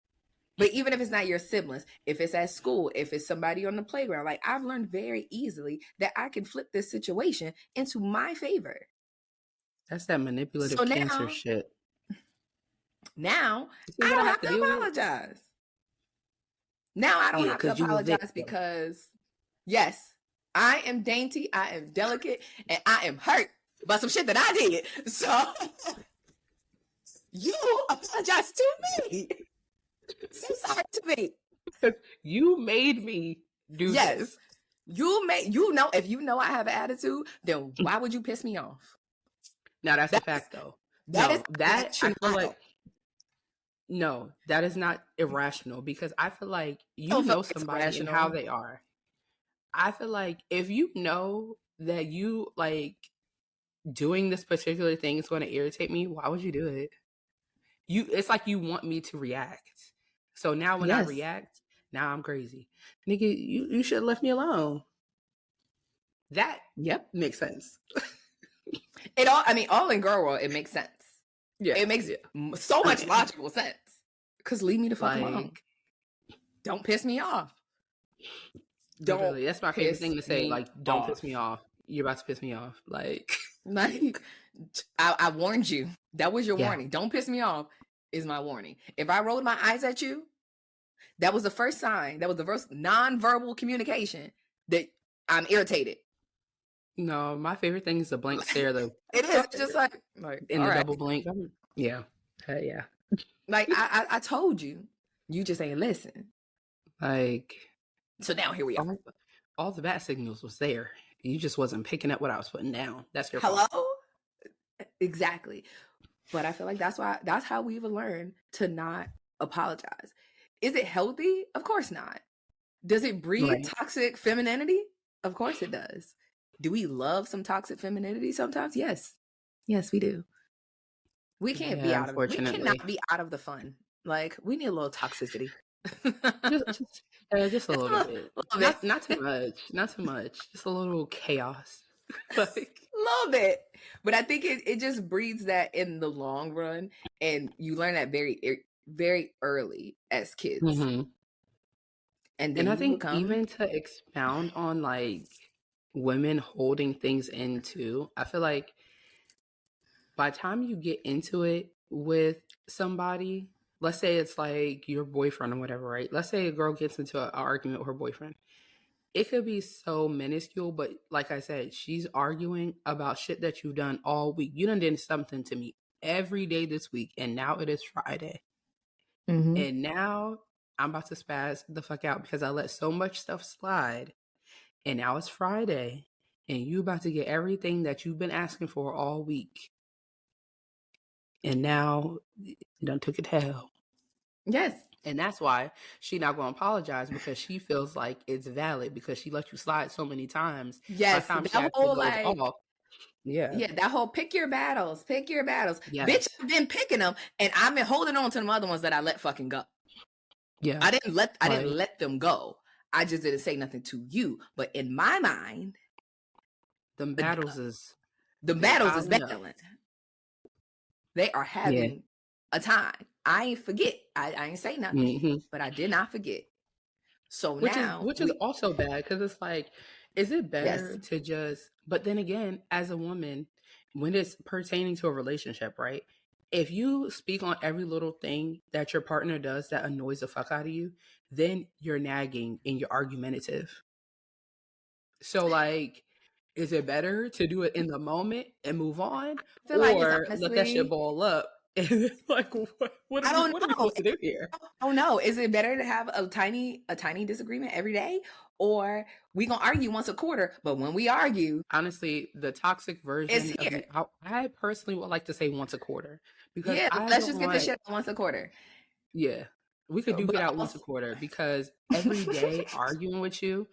But even if it's not your siblings, if it's at school, if it's somebody on the playground, like I've learned very easily that I can flip this situation into my favor. That's that manipulative cancer shit. Now I don't have to apologize. Now I don't have to apologize because, yes, I am dainty, I am delicate, and I am hurt by some shit that I did. So you apologize to me. Say sorry to me. You made me do this. Yes. If you know I have an attitude, then why would you piss me off? Now that's a fact though. I feel like no, that is not irrational, because I feel like you know somebody and how they are. I feel like if you know that you like doing this particular thing is going to irritate me, why would you do it? It's like you want me to react. So now when I react, now I'm crazy. Nigga, you should have left me alone. That makes sense. All in girl world, it makes sense. Yeah. It makes so much logical sense. Because leave me the fuck alone. Don't piss me off. Literally, that's my favorite thing to say. Like, don't piss me off. You're about to piss me off. Like I warned you. That was your warning. Don't piss me off is my warning. If I rolled my eyes at you, that was the first sign. That was the first non-verbal communication that I'm irritated. No, my favorite thing is the blank stare though. It is just like in the double blink. Yeah. Like I told you. You just ain't listen. Like, so now here we are. All the bat signals was there. You just wasn't picking up what I was putting down. That's your fault. Exactly. But I feel like that's how we've learned to not apologize. Is it healthy? Of course not. Does it breed toxic femininity? Of course it does. Do we love some toxic femininity sometimes? Yes. Yes, we do. We can't be out of it. We cannot be out of the fun. Like, we need a little toxicity. just a little bit. Not too much. Not too much. Just a little chaos. Like a little bit. But I think it just breeds that in the long run. And you learn that very, very early as kids. Mm-hmm. And I think even to expound on like women holding things in too, I feel like by the time you get into it with somebody, let's say it's like your boyfriend or whatever, right? Let's say a girl gets into an argument with her boyfriend. It could be so minuscule, but like I said, she's arguing about shit that you've done all week. You done did something to me every day this week, and now it is Friday. Mm-hmm. And now I'm about to spaz the fuck out because I let so much stuff slide. And now it's Friday, and you about to get everything that you've been asking for all week. And now you done took it to hell. Yes. And that's why she not going to apologize, because she feels like it's valid because she let you slide so many times. Yes. By the time she actually goes off. Yeah. Yeah. That whole pick your battles. Yes. Bitch, I've been picking them, and I've been holding on to them other ones that I let fucking go. Yeah. I didn't let them go. I just didn't say nothing to you. But in my mind, the battles is battling. They are having a time. I ain't forget. I ain't say nothing, but I did not forget. So which is also bad, because it's like, is it better to just? But then again, as a woman, when it's pertaining to a relationship, right? If you speak on every little thing that your partner does that annoys the fuck out of you, then you're nagging and you're argumentative. So like, is it better to do it in the moment and move on, or let that shit ball up? Like, what are we supposed to do here? Oh no! Is it better to have a tiny disagreement every day, or we gonna argue once a quarter? But when we argue, honestly, the toxic version of me, I personally would like to say once a quarter, because let's just get this shit once a quarter. Yeah, we could duke it out once a quarter, because every day arguing with you,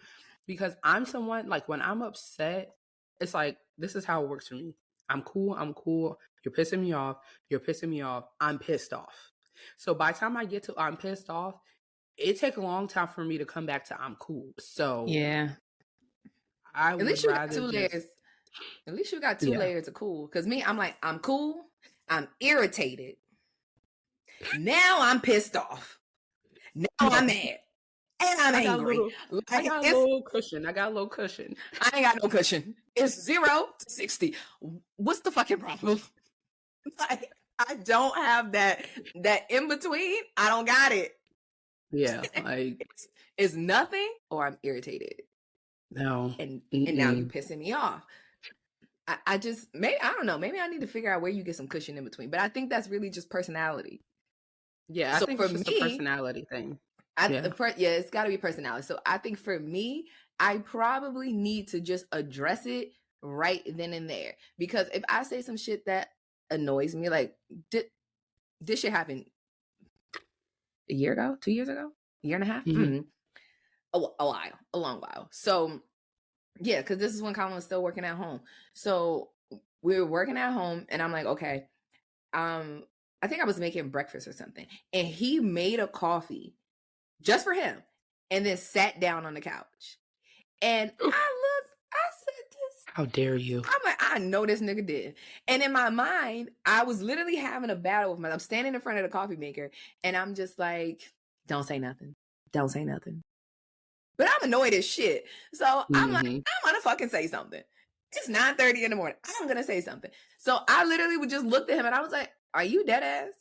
because I'm someone, like, when I'm upset, it's like, this is how it works for me. I'm cool. You're pissing me off. I'm pissed off. So by the time I get to I'm pissed off, it takes a long time for me to come back to I'm cool. So yeah, I would rather two layers. At least you got two layers of cool. Because me, I'm like, I'm cool. I'm irritated. Now I'm pissed off. Now I'm mad. And I'm angry. I got a little cushion. I ain't got no cushion. It's 0 to 60. What's the fucking problem? Like, I don't have that in between. I don't got it. Yeah, like it's nothing, or I'm irritated. No. And now you're pissing me off. I just, maybe, I don't know. Maybe I need to figure out where you get some cushion in between. But I think that's really just personality. Yeah, I think it's just a personality thing. It's got to be personality. So I think for me, I probably need to just address it right then and there. Because if I say some shit that annoys me, like, this shit happened a year ago, 2 years ago, a year and a half, a long while. So yeah, because this is when Colin was still working at home. So we were working at home, and I'm like, okay, I think I was making breakfast or something, and he made a coffee just for him, and then sat down on the couch. And I said, this. How dare you? I'm like, I know this nigga did. And in my mind, I was literally having a battle with myself. I'm standing in front of the coffee maker, and I'm just like, don't say nothing. Don't say nothing. But I'm annoyed as shit. So I'm like, I'm gonna fucking say something. It's 9:30 in the morning. I'm gonna say something. So I literally would just look at him, and I was like, are you dead ass?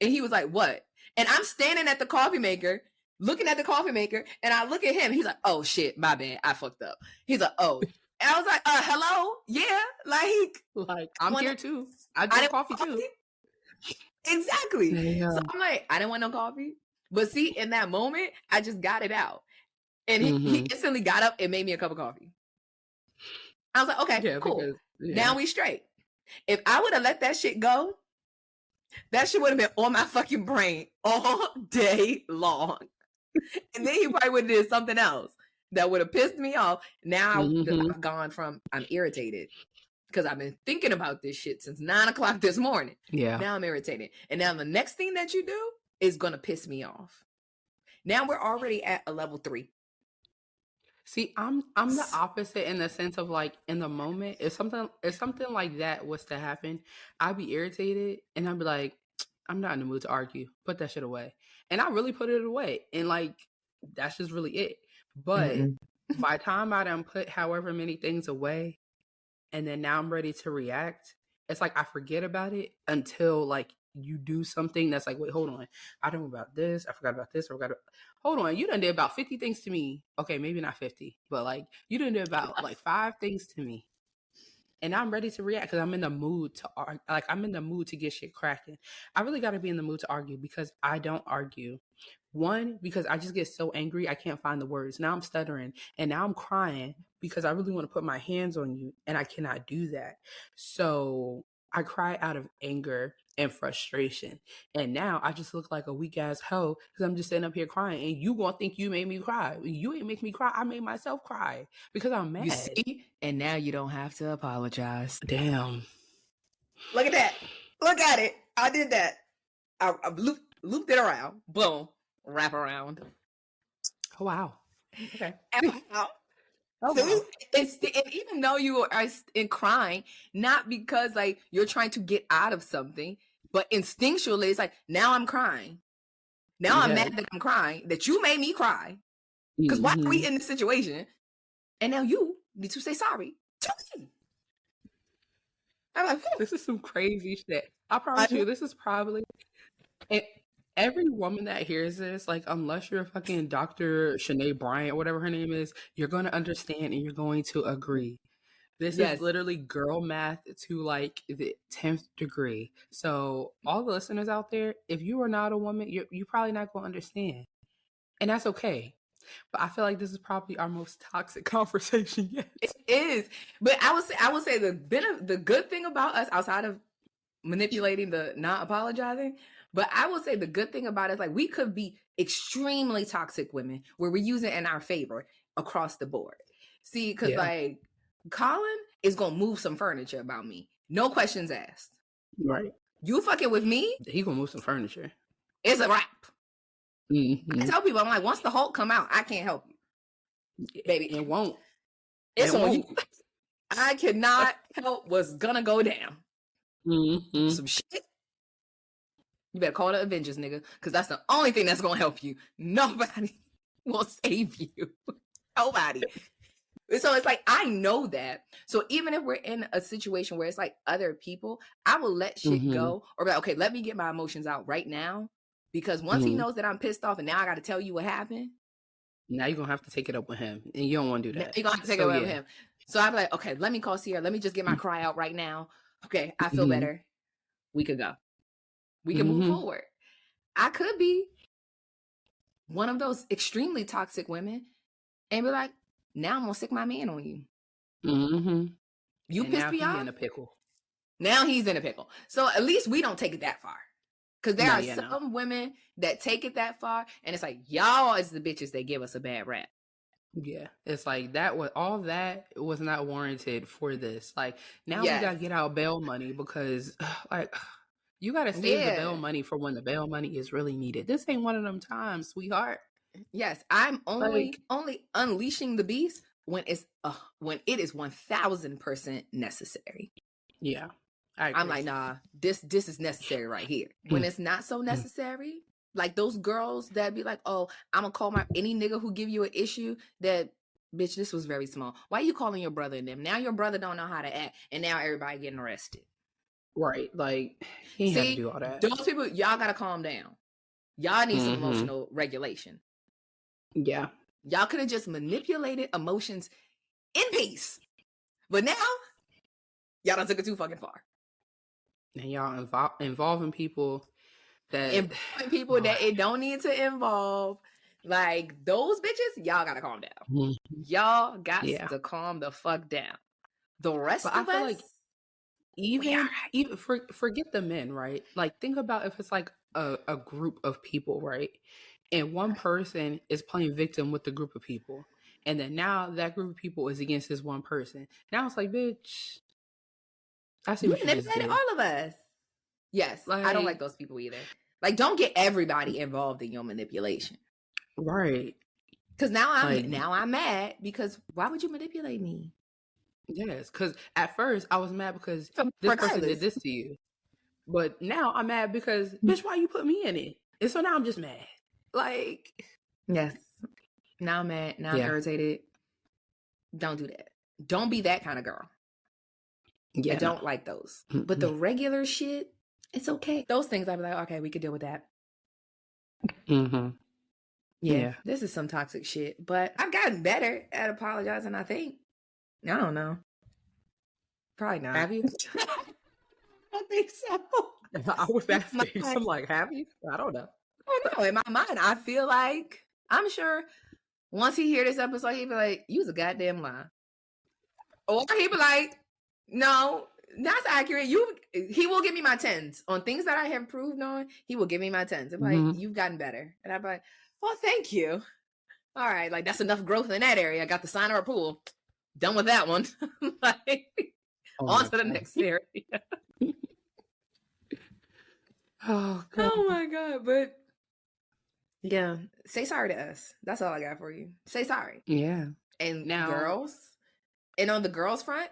And he was like, what? And I'm standing at the coffee maker, looking at the coffee maker, and I look at him. He's like, oh shit, my bad, I fucked up. He's like, oh. And I was like, hello? Yeah, like I'm here too. I drink coffee too. Exactly. Yeah. So I'm like, I didn't want no coffee. But see, in that moment, I just got it out. And he instantly got up and made me a cup of coffee. I was like, okay, cool. Because, now we straight. If I would have let that shit go, that shit would have been on my fucking brain all day long. And then he probably would have did something else that would have pissed me off. Now I've gone from I'm irritated because I've been thinking about this shit since 9 o'clock this morning. Yeah. Now I'm irritated. And now the next thing that you do is going to piss me off. Now we're already at a level 3. See, I'm the opposite in the sense of like in the moment, if something like that was to happen, I'd be irritated and I'd be like, I'm not in the mood to argue. Put that shit away. And I really put it away. And like that's just really it. But by the time I done put however many things away and then now I'm ready to react, it's like I forget about it until like you do something that's like, wait, hold on. I don't know about this. I forgot about this. Hold on. You done did about 50 things to me. Okay, maybe not 50, but like you done did about like 5 things to me. And I'm ready to react because I'm in the mood to argue. Like I'm in the mood to get shit cracking. I really got to be in the mood to argue because I don't argue. One, because I just get so angry, I can't find the words. Now I'm stuttering and now I'm crying because I really want to put my hands on you and I cannot do that. So I cry out of anger and frustration. And now I just look like a weak ass hoe because I'm just sitting up here crying and you gonna think you made me cry. You ain't make me cry. I made myself cry because I'm mad. You see? And now you don't have to apologize. Damn. Look at that. Look at it. I did that. I looped it around. Boom. Wrap around. Oh, wow. Okay. Oh, so wow. And even though you are in crying, not because like you're trying to get out of something, but instinctually it's like, now I'm crying. Now I'm mad that I'm crying, that you made me cry. Because why are we in this situation? And now you need to say sorry to me. I'm like, this is some crazy shit. I promise you, this is probably every woman that hears this, like, unless you're fucking Dr. Shanae Bryant or whatever her name is, you're going to understand and you're going to agree. This is literally girl math to like the 10th degree. So all the listeners out there, if you are not a woman, you're probably not going to understand. And that's okay. But I feel like this is probably our most toxic conversation yet. It is. But I would say the good thing about us, outside of manipulating the not apologizing, but I will say the good thing about it is like we could be extremely toxic women where we're using it in our favor across the board. See, because like Colin is gonna move some furniture about me, no questions asked. Right. You fucking with me, he gonna move some furniture. It's a wrap. I tell people, I'm like, once the Hulk come out, I can't help you, baby. It won't. It's on you. I cannot help what's gonna go down. Some shit. You better call the Avengers, nigga, because that's the only thing that's gonna help you. Nobody will save you. Nobody. So it's like, I know that. So even if we're in a situation where it's like other people, I will let shit go, or be like, okay, let me get my emotions out right now. Because once he knows that I'm pissed off and now I got to tell you what happened. Now you're going to have to take it up with him. And you don't want to do that. You're going to have to take it up with him. So I'm like, okay, let me call Sierra. Let me just get my cry out right now. Okay, I feel better. We could go. We can move forward. I could be one of those extremely toxic women and be like, now I'm going to stick my man on you. You and pissed me off? In a pickle. Now he's in a pickle. So at least we don't take it that far. Because there are some women that take it that far, and it's like, y'all is the bitches that give us a bad rap. Yeah, it's like that was all that was not warranted for this. Like now we gotta get our bail money because, like, you gotta save the bail money for when the bail money is really needed. This ain't one of them times, sweetheart. Yes, I'm only unleashing the beast when it is 1000% necessary. Yeah. I'm like, nah, this is necessary right here. When it's not so necessary, like those girls that be like, oh, I'm gonna call any nigga who give you an issue that, bitch, this was very small. Why are you calling your brother and them? Now your brother don't know how to act, and now everybody getting arrested. Right, like he had to do all that. Those people, y'all gotta calm down. Y'all need some emotional regulation. Yeah. Y'all could have just manipulated emotions in peace. But now, y'all done took it too fucking far. And y'all involving people that it don't need to involve. Like those bitches, y'all gotta calm down. Y'all got to calm the fuck down. The rest of us, even forget the men, right? Like, think about if it's like a group of people, right? And one person is playing victim with the group of people. And then now that group of people is against this one person. Now it's like, bitch, I see You what you just manipulated did. all of us. Yes, I don't like those people either. Like, don't get everybody involved in your manipulation. Right. Because now I'm mad because why would you manipulate me? Yes, because at first I was mad because this person did this to you. But now I'm mad because, bitch, why you put me in it? And so now I'm just mad. Like, yes. Now I'm mad. Now I'm irritated. Don't do that. Don't be that kind of girl. Yeah, I don't like those. Mm-hmm. But the regular shit, it's okay. Those things I'd be like, okay, we could deal with that. Mm-hmm. Yeah, this is some toxic shit. But I've gotten better at apologizing, I think. I don't know. Probably not. Have you? I think so. I was asking. I'm like, have you? I don't know. I don't know. In my mind, I feel like, I'm sure once he hear this episode, he'd be like, you was a goddamn lie. Or he'd be like, no, that's accurate. He will give me my 10s. On things that I have improved on, he will give me my 10s. I'm like, you've gotten better. And I'm like, well, thank you. All right, like that's enough growth in that area. I got the sign or approval. Done with that one. Like, on to the next area. Oh, God. Oh my God. But yeah, say sorry to us. That's all I got for you. Say sorry. Yeah. And now, girls, and on the girls front,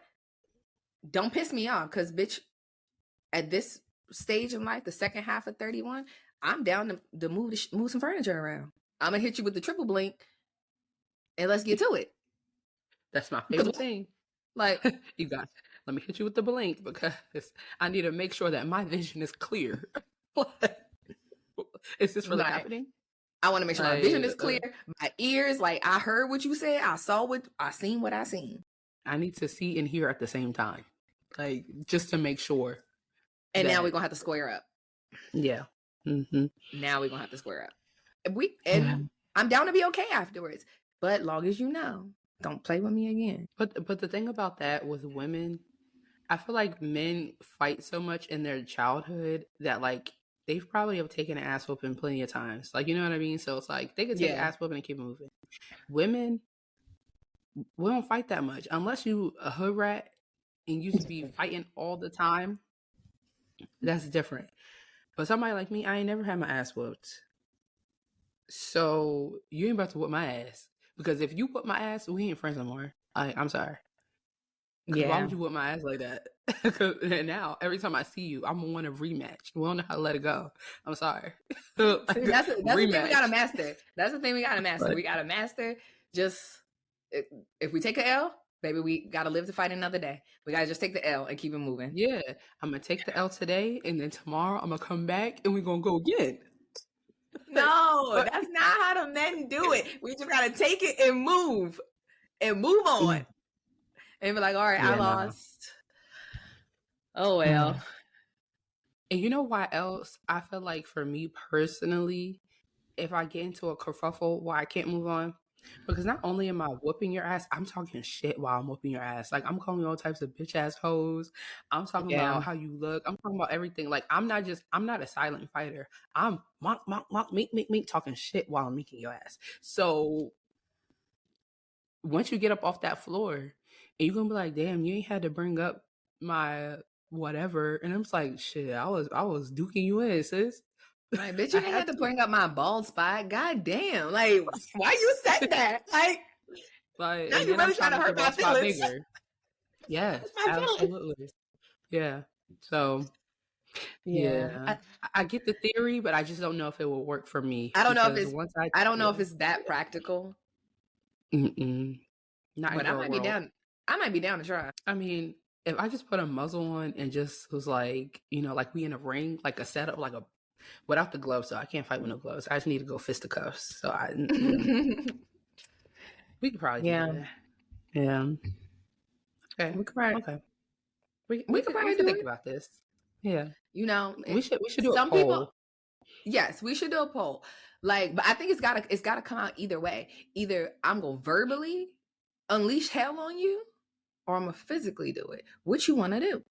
don't piss me off because, bitch, at this stage in life, the second half of 31, I'm down to move some furniture around. I'm going to hit you with the triple blink and let's get to it. That's my favorite thing. Like, you got, let me hit you with the blink because I need to make sure that my vision is clear. Is this really happening? I want to make sure my vision is clear. My ears, like, I heard what you said. I seen what I seen. I need to see and hear at the same time. Like, just to make sure. And now we're going to have to square up. Yeah. Mm-hmm. Now we're going to have to square up. I'm down to be okay afterwards. But long as you know, don't play with me again. But the thing about that with women, I feel like men fight so much in their childhood that, like, they've probably have taken an ass whooping plenty of times. Like, you know what I mean? So it's like, they could take an ass whooping and keep moving. Women, we don't fight that much. Unless you a hood rat and used to be fighting all the time, that's different. But somebody like me, I ain't never had my ass whooped. So you ain't about to whoop my ass. Because if you whoop my ass, we ain't friends no more. I'm sorry. Yeah. Why would you whoop my ass like that? And now, every time I see you, I'm going to want a rematch. We don't know how to let it go. I'm sorry. See, that's the thing we got to master. That's the thing we got to master. Right. We got to master just, if we take an L, baby, we got to live to fight another day. We got to just take the L and keep it moving. Yeah. I'm going to take the L today, and then tomorrow I'm going to come back, and we're going to go again. No, that's not how the men do it. We just got to take it and move on. And be like, all right, I lost. Oh, well. And you know why else? I feel like for me personally, if I get into a kerfuffle why I can't move on, because not only am I whooping your ass, I'm talking shit while I'm whooping your ass. Like, I'm calling you all types of bitch ass hoes. I'm talking about how you look. I'm talking about everything. Like, I'm not a silent fighter. I'm meek, talking shit while I'm meeking your ass. So once you get up off that floor, and you're gonna be like, damn, you ain't had to bring up my whatever. And I'm just like, shit, I was duking you in, sis. Like, bitch, you ain't had to bring up my bald spot. God damn. Like, why you said that? Like now you really trying to hurt my feelings. Yes, absolutely. Yeah. So yeah. I get the theory, but I just don't know if it will work for me. I don't know if it's that practical. Not but I might be down. I might be down to try. I mean, if I just put a muzzle on and just was like, you know, like we in a ring, like a setup, like a without the gloves, so I can't fight with no gloves. I just need to go fisticuffs. So we could probably do that. Yeah. Okay. We could probably. Okay. We could probably think about this. Yeah. You know, we should do a poll. People, yes, we should do a poll. Like, but I think it's gotta come out either way. Either I'm gonna verbally unleash hell on you, or I'm gonna physically do it. What you want to do?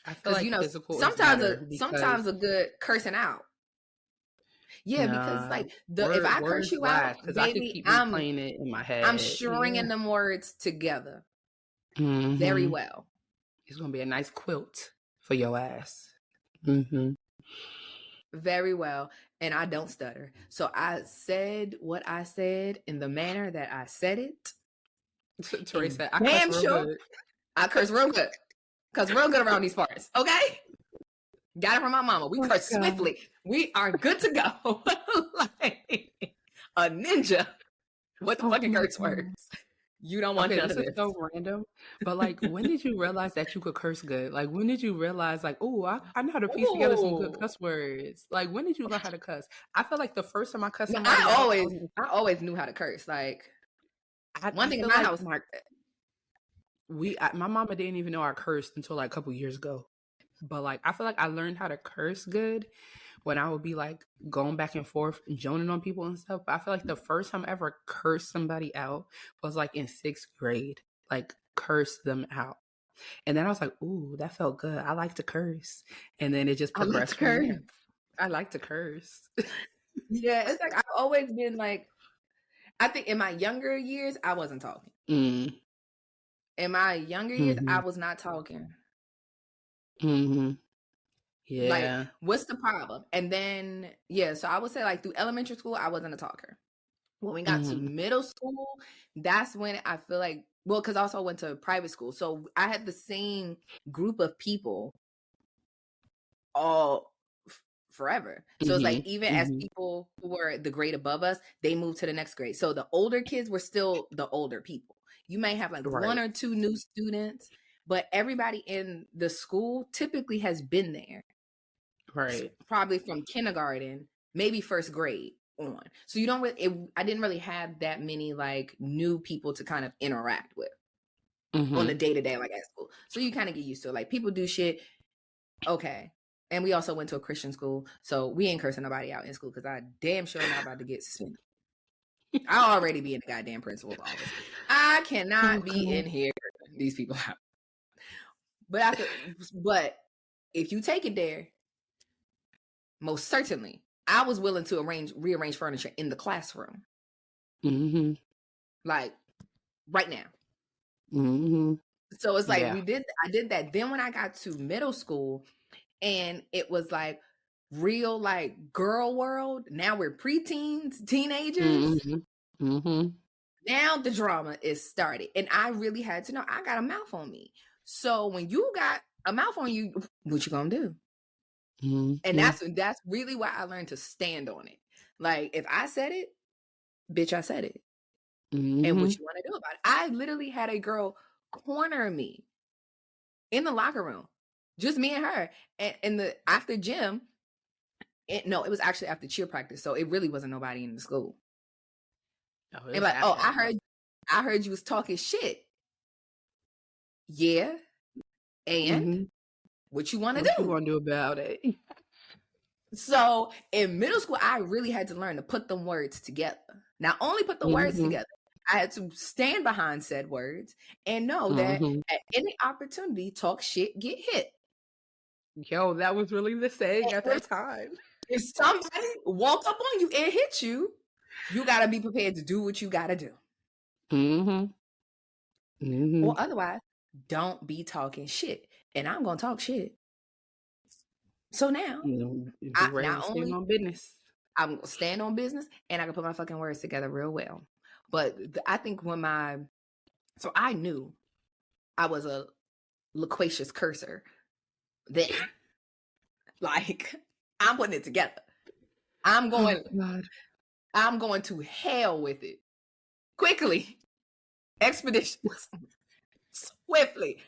I feel like physical sometimes a good cursing out. Yeah, because like if I curse you out, baby, I'm playing it in my head. I'm stringing them words together very well. It's gonna be a nice quilt for your ass. Very well, and I don't stutter. So I said what I said in the manner that I said it. Tori said, "I curse real good. I curse real good, cause real good around these parts." Okay. Got it from my mama. We curse swiftly. We are good to go. Like a ninja with the fucking curse words. You don't want none of this. Is so random. But like, when did you realize that you could curse good? Like, when did you realize, like, oh, I know how to piece together some good cuss words? Like, when did you learn how to cuss? I feel like the first time I cussed somebody, I always knew how to curse. Like, one thing in my house, my mama didn't even know I cursed until like a couple years ago. But like, I feel like I learned how to curse good when I would be like going back and forth and joning on people and stuff. But I feel like the first time I ever cursed somebody out was like in 6th grade, like curse them out. And then I was like, ooh, that felt good. I like to curse. And then it just progressed from there. I like to curse. Yeah, it's like I've always been like, I think in my younger years, I wasn't talking. In my younger years, I was not talking. Yeah. Like, what's the problem? And then, so I would say like through elementary school, I wasn't a talker. When we got to middle school, that's when I feel like, well, because I also went to private school. So I had the same group of people all forever. So it's like, even as people who were the grade above us, they moved to the next grade. So the older kids were still the older people. You may have like one or two new students, but everybody in the school typically has been there. Right. Probably from kindergarten, maybe 1st grade on. So you don't really, I didn't really have that many like new people to kind of interact with on the day-to-day, like at school. So you kind of get used to it. Like, people do shit. Okay. And we also went to a Christian school. So we ain't cursing nobody out in school, because I damn sure not about to get suspended. I'll already be in the goddamn principal's office. I cannot be in here cursing these people out. But if you take it there, most certainly, I was willing to rearrange furniture in the classroom. Like, right now. So it's like, I did that. Then when I got to middle school, and it was like real like girl world. Now we're preteens, teenagers. Now the drama is started. And I really had to know, I got a mouth on me. So when you got a mouth on you, what you gonna do? And that's really why I learned to stand on it. Like, if I said it, bitch, I said it. And what you want to do about it? I literally had a girl corner me in the locker room, just me and her. And after gym, it was actually after cheer practice, so it really wasn't nobody in the school. And like, I heard you was talking shit. Yeah, and what you want to do? What you want to do about it? So in middle school, I really had to learn to put them words together. Not only put the words together, I had to stand behind said words and know that at any opportunity, talk shit, get hit. Yo, that was really the saying at that time. If somebody walk up on you and hit you, you got to be prepared to do what you got to do. Or otherwise, don't be talking shit. And I'm going to talk shit. So now, I'm on business. I'm going to stand on business, and I can put my fucking words together real well. But I think so I knew I was a loquacious cursor then. Like, I'm putting it together. I'm going to hell with it. Quickly. Expeditiously. Swiftly.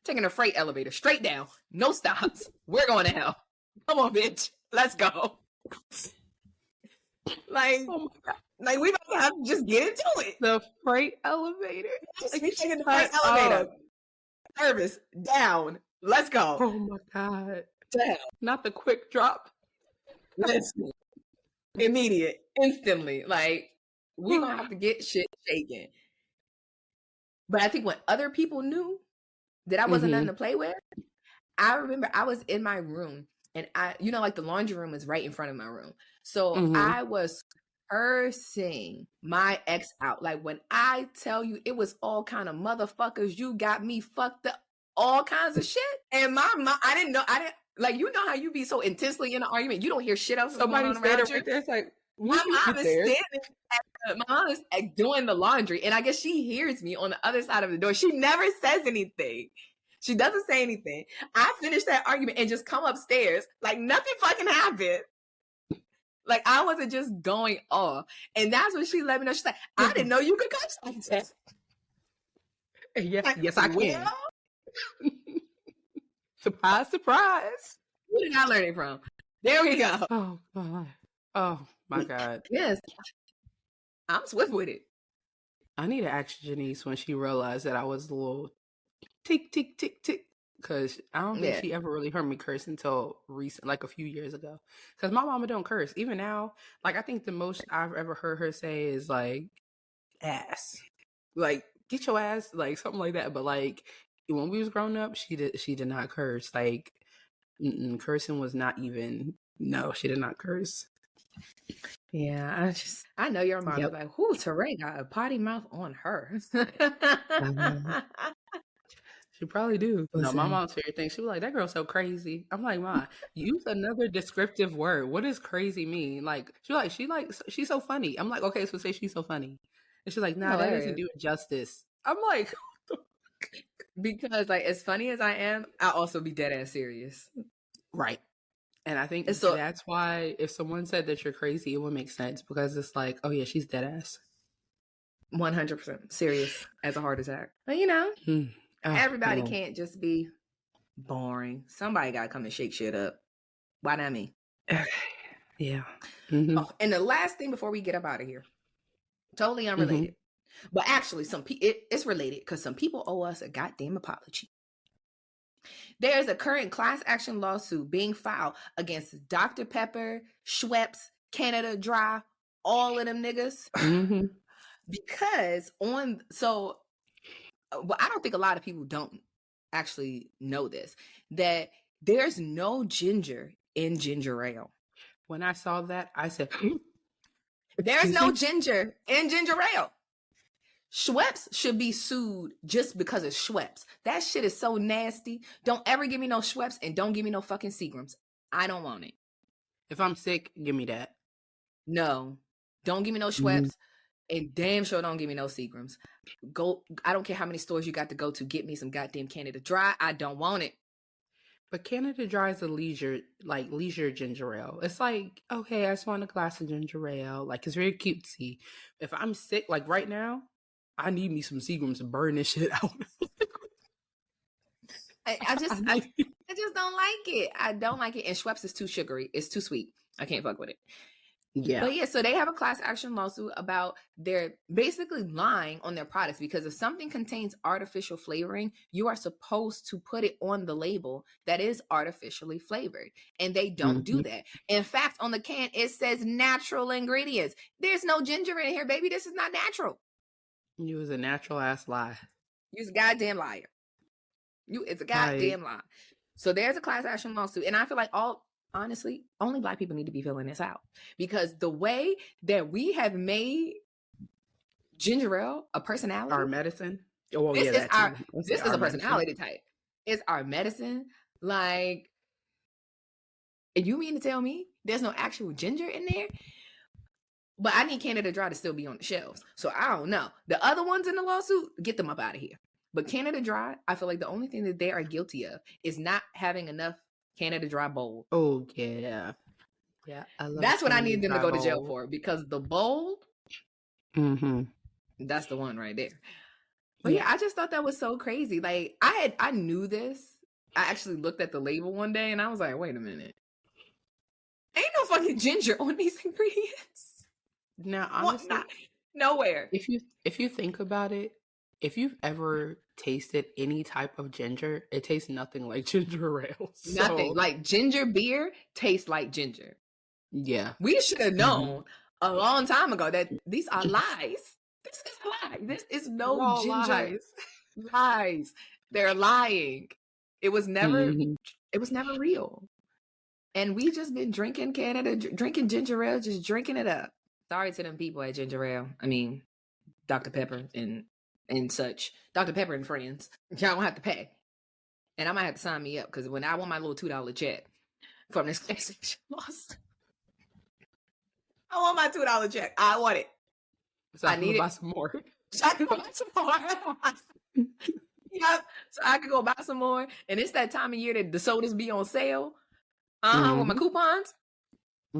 Taking a freight elevator straight down. No stops. We're going to hell. Come on, bitch. Let's go. Like, oh my God. Like, we about to have to just get into it. The freight elevator. We taking the freight elevator. Service down. Let's go. Oh my God. Damn. Not the quick drop. Listen. Immediate. Instantly. Like, we're going to have to get shit shaken. But I think when other people knew that I wasn't nothing to play with, I remember I was in my room and like the laundry room is right in front of my room. So I was cursing my ex out. Like when I tell you it was all kind of motherfuckers, you got me fucked up, all kinds of shit. And my mom, I didn't like, you know how you be so intensely in an argument, you don't hear shit else going on around you. Right there. It's like, my mom is doing the laundry, and I guess she hears me on the other side of the door. She never says anything. She doesn't say anything. I finish that argument and just come upstairs like nothing fucking happened. Like I wasn't just going off. And that's when she let me know. She's like, I didn't know you could cuss like that. Yes, like, yes, I can. Surprise, surprise. Who did I learn it from? There we go. Oh, God. Oh, my God. Yes. I'm swift with it. I need to ask Janice when she realized that I was a little tick, tick, tick, tick. Because I don't think she ever really heard me curse until recent, like a few years ago. Because my mama don't curse. Even now, like I think the most I've ever heard her say is like, ass. Like, get your ass, like something like that. But like when we was growing up, she did not curse. Like cursing was not even, no, she did not curse. Yeah, I know your mom was like, whoo, Teray got a potty mouth on her. She probably do. No, my mom's favorite thing. She was like, that girl's so crazy. I'm like, Ma, use another descriptive word. What does crazy mean? Like, she's so funny. I'm like, okay, so say she's so funny. And she's like, nah, that doesn't do it justice. I'm like, because like as funny as I am, I'll also be dead ass serious. Right. And I think that's why if someone said that you're crazy, it would make sense because it's like, oh yeah, she's dead ass. 100% serious as a heart attack. But you know, everybody can't just be boring. Somebody got to come and shake shit up. Why not me? Yeah. Oh, and the last thing before we get up out of here, totally unrelated. But actually, it's related because some people owe us a goddamn apology. There's a current class action lawsuit being filed against Dr. Pepper, Schweppes, Canada Dry, all of them niggas. Because I don't think a lot of people don't actually know this, that there's no ginger in ginger ale. When I saw that, I said, there's no ginger in ginger ale. Schweppes should be sued just because of Schweppes. That shit is so nasty. Don't ever give me no Schweppes and don't give me no fucking Seagrams. I don't want it. If I'm sick, give me that. No. Don't give me no Schweppes and damn sure don't give me no Seagrams. I don't care how many stores you got to go to, get me some goddamn Canada Dry. I don't want it. But Canada Dry is a leisure ginger ale. It's like, okay, I just want a glass of ginger ale. Like, it's very cutesy. If I'm sick, like right now, I need me some Seagrams to burn this shit out. I just don't like it. I don't like it. And Schweppes is too sugary. It's too sweet. I can't fuck with it. Yeah. But yeah, so they have a class action lawsuit about they're basically lying on their products because if something contains artificial flavoring, you are supposed to put it on the label that is artificially flavored. And they don't do that. In fact, on the can, it says natural ingredients. There's no ginger in here, baby. This is not natural. You was a natural ass lie. You's a goddamn liar. It's a goddamn lie. So there's a class action lawsuit. And I feel like honestly, only Black people need to be filling this out. Because the way that we have made ginger ale a personality. Our medicine. This is a personality type. It's our medicine. Like, you mean to tell me there's no actual ginger in there? But I need Canada Dry to still be on the shelves. So I don't know. The other ones in the lawsuit, get them up out of here. But Canada Dry, I feel like the only thing that they are guilty of is not having enough Canada Dry bold. Oh, yeah. Yeah. That's what I need them to go to jail for. Because the bold, that's the one right there. But yeah, I just thought that was so crazy. Like, I knew this. I actually looked at the label one day and I was like, wait a minute. Ain't no fucking ginger on these ingredients. Now, honestly, nowhere. If you think about it, if you've ever tasted any type of ginger, it tastes nothing like ginger ale. Nothing. Like ginger beer tastes like ginger. Yeah. We should have known a long time ago that these are lies. This is a lie. This is no ginger. Lies. They're lying. It was never real. And we just been drinking Canada, drinking ginger ale, just drinking it up. Sorry to them people at ginger ale. I mean, Dr. Pepper and such. Dr. Pepper and friends. Y'all won't have to pay. And I might have to sign me up because when I want my little $2 check from this gas station lost. I want my $2 check. I want it. So I need to buy some more. So I can go buy some more. Yep. So I could go buy some more. And it's that time of year that the sodas be on sale. With my coupons.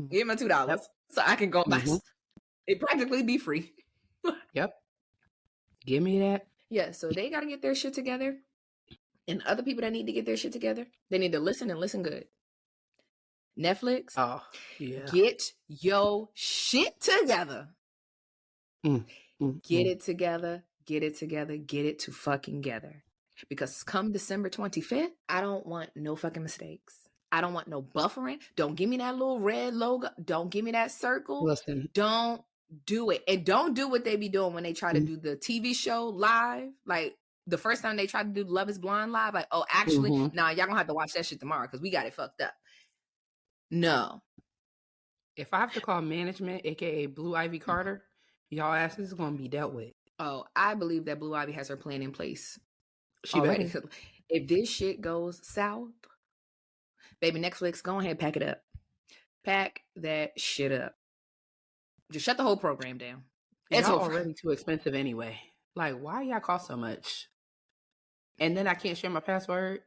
Give my $2. Yep. So I can go buy some. It practically be free. Yep. Give me that. Yeah, so they got to get their shit together. And other people that need to get their shit together, they need to listen and listen good. Netflix, get your shit together. Get it together. Get it together. Get it to fucking together. Because come December 25th, I don't want no fucking mistakes. I don't want no buffering. Don't give me that little red logo. Don't give me that circle. Listen. Don't do it. And don't do what they be doing when they try to do the TV show live. Like the first time they tried to do Love is Blind live. Like, oh, actually, nah, y'all gonna have to watch that shit tomorrow because we got it fucked up. No. If I have to call management, aka Blue Ivy Carter, y'all asses is gonna be dealt with. Oh, I believe that Blue Ivy has her plan in place. She already. If this shit goes south, baby, Netflix, go ahead, pack it up. Pack that shit up. Just shut the whole program down. It's already too expensive anyway. Like, why y'all cost so much? And then I can't share my password.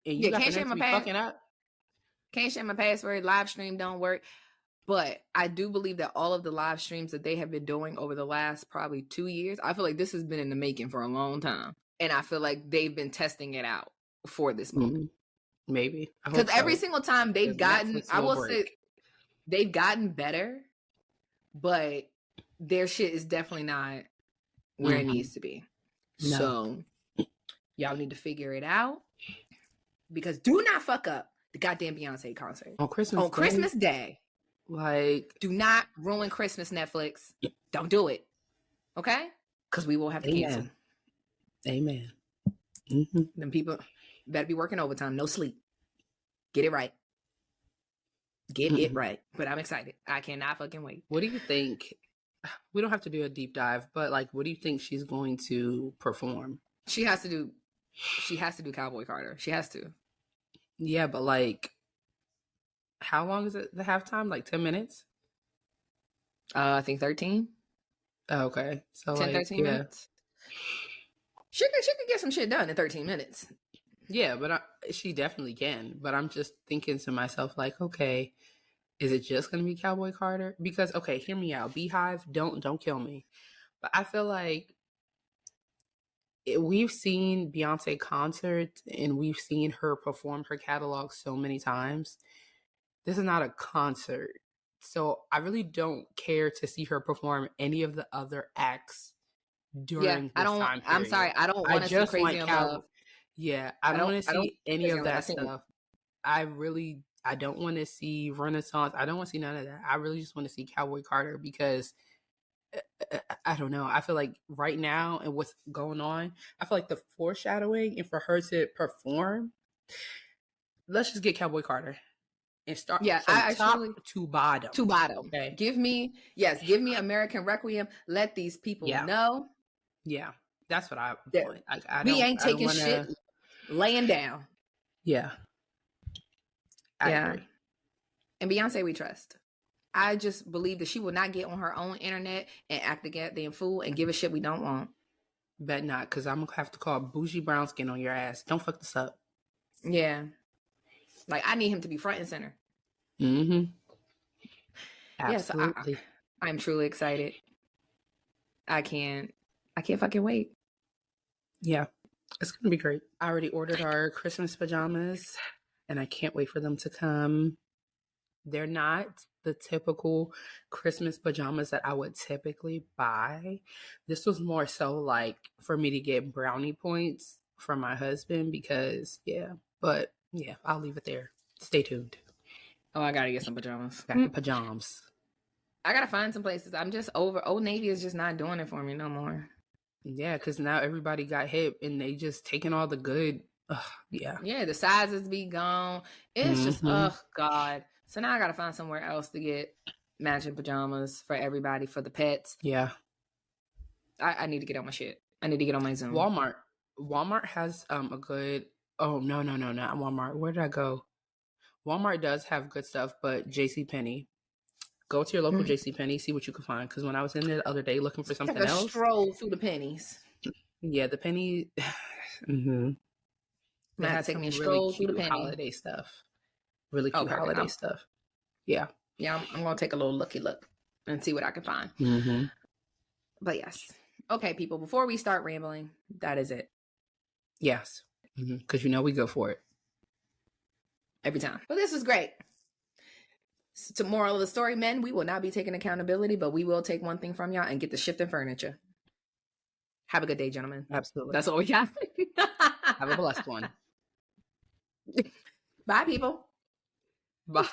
And you can't share my fucking up. Can't share my password. Live stream don't work. But I do believe that all of the live streams that they have been doing over the last probably 2 years, I feel like this has been in the making for a long time. And I feel like they've been testing it out for this moment. Maybe. Because every single time they've gotten, I will say, they've gotten better, but their shit is definitely not where it needs to be. No. So y'all need to figure it out. Because do not fuck up the goddamn Beyonce concert. On Christmas Day. Like, do not ruin Christmas, Netflix. Don't do it. Okay? Because we will have to cancel. Amen. Them people better be working overtime. No sleep. Get it right. Get it right. But I'm excited. I cannot fucking wait. What do you think? We don't have to do a deep dive, but like, what do you think she's going to perform? She has to do Cowboy Carter. She has to. Yeah, but like, how long is it the halftime? Like 10 minutes? I think 13. Oh, okay. So 10, 13 minutes. She could get some shit done in 13 minutes. Yeah, but she definitely can. But I'm just thinking to myself, like, okay, is it just going to be Cowboy Carter? Because, okay, hear me out. Beehive, don't kill me. But I feel like we've seen Beyonce concerts and we've seen her perform her catalog so many times. This is not a concert. So I really don't care to see her perform any of the other acts during this time period. I'm sorry. I don't want to see Crazy in Love. Yeah, I don't want to see any of that stuff. I don't want to see Renaissance. I don't want to see none of that. I really just want to see Cowboy Carter because I don't know. I feel like right now and what's going on, I feel like the foreshadowing and for her to perform, let's just get Cowboy Carter and start from top to bottom. To bottom. Okay. Give me American Requiem. Let these people know. Yeah. That's what I want. We ain't taking shit laying down. Yeah. I agree. And Beyonce we trust. I just believe that she will not get on her own internet and act a goddamn fool and give a shit we don't want. Bet not, because I'm going to have to call Bougie Brown Skin on your ass. Don't fuck this up. Yeah. Like, I need him to be front and center. Mm-hmm. Absolutely. Yes, I'm truly excited. I can't fucking wait. Yeah. It's going to be great. I already ordered our Christmas pajamas, and I can't wait for them to come. They're not the typical Christmas pajamas that I would typically buy. This was more so like for me to get brownie points from my husband because, I'll leave it there. Stay tuned. Oh, I got to get some pajamas. Got the pajamas. I got to find some places. I'm just over. Old Navy is just not doing it for me no more. Yeah, because now everybody got hip and they just taking all the good Yeah. Yeah, the sizes be gone. It's just, God. So now I got to find somewhere else to get matching pajamas for everybody, for the pets. Yeah. I need to get on my shit. I need to get on my Zoom. Walmart has a good, oh, no, not Walmart. Where did I go? Walmart does have good stuff, but JCPenney. Go to your local JCPenney, see what you can find. Because when I was in there the other day looking for something else. Stroll through the pennies. Yeah, the penny. They had some really cute holiday stuff. Really cute holiday stuff. Yeah. Yeah, I'm going to take a little looky look and see what I can find. But yes. Okay, people, before we start rambling, that is it. Yes. Because we go for it. Every time. But this is great. So, moral of the story, men, we will not be taking accountability, but we will take one thing from y'all and get the shifting furniture. Have a good day, gentlemen. Absolutely. That's all we got. Have a blessed one. Bye, people. Bye.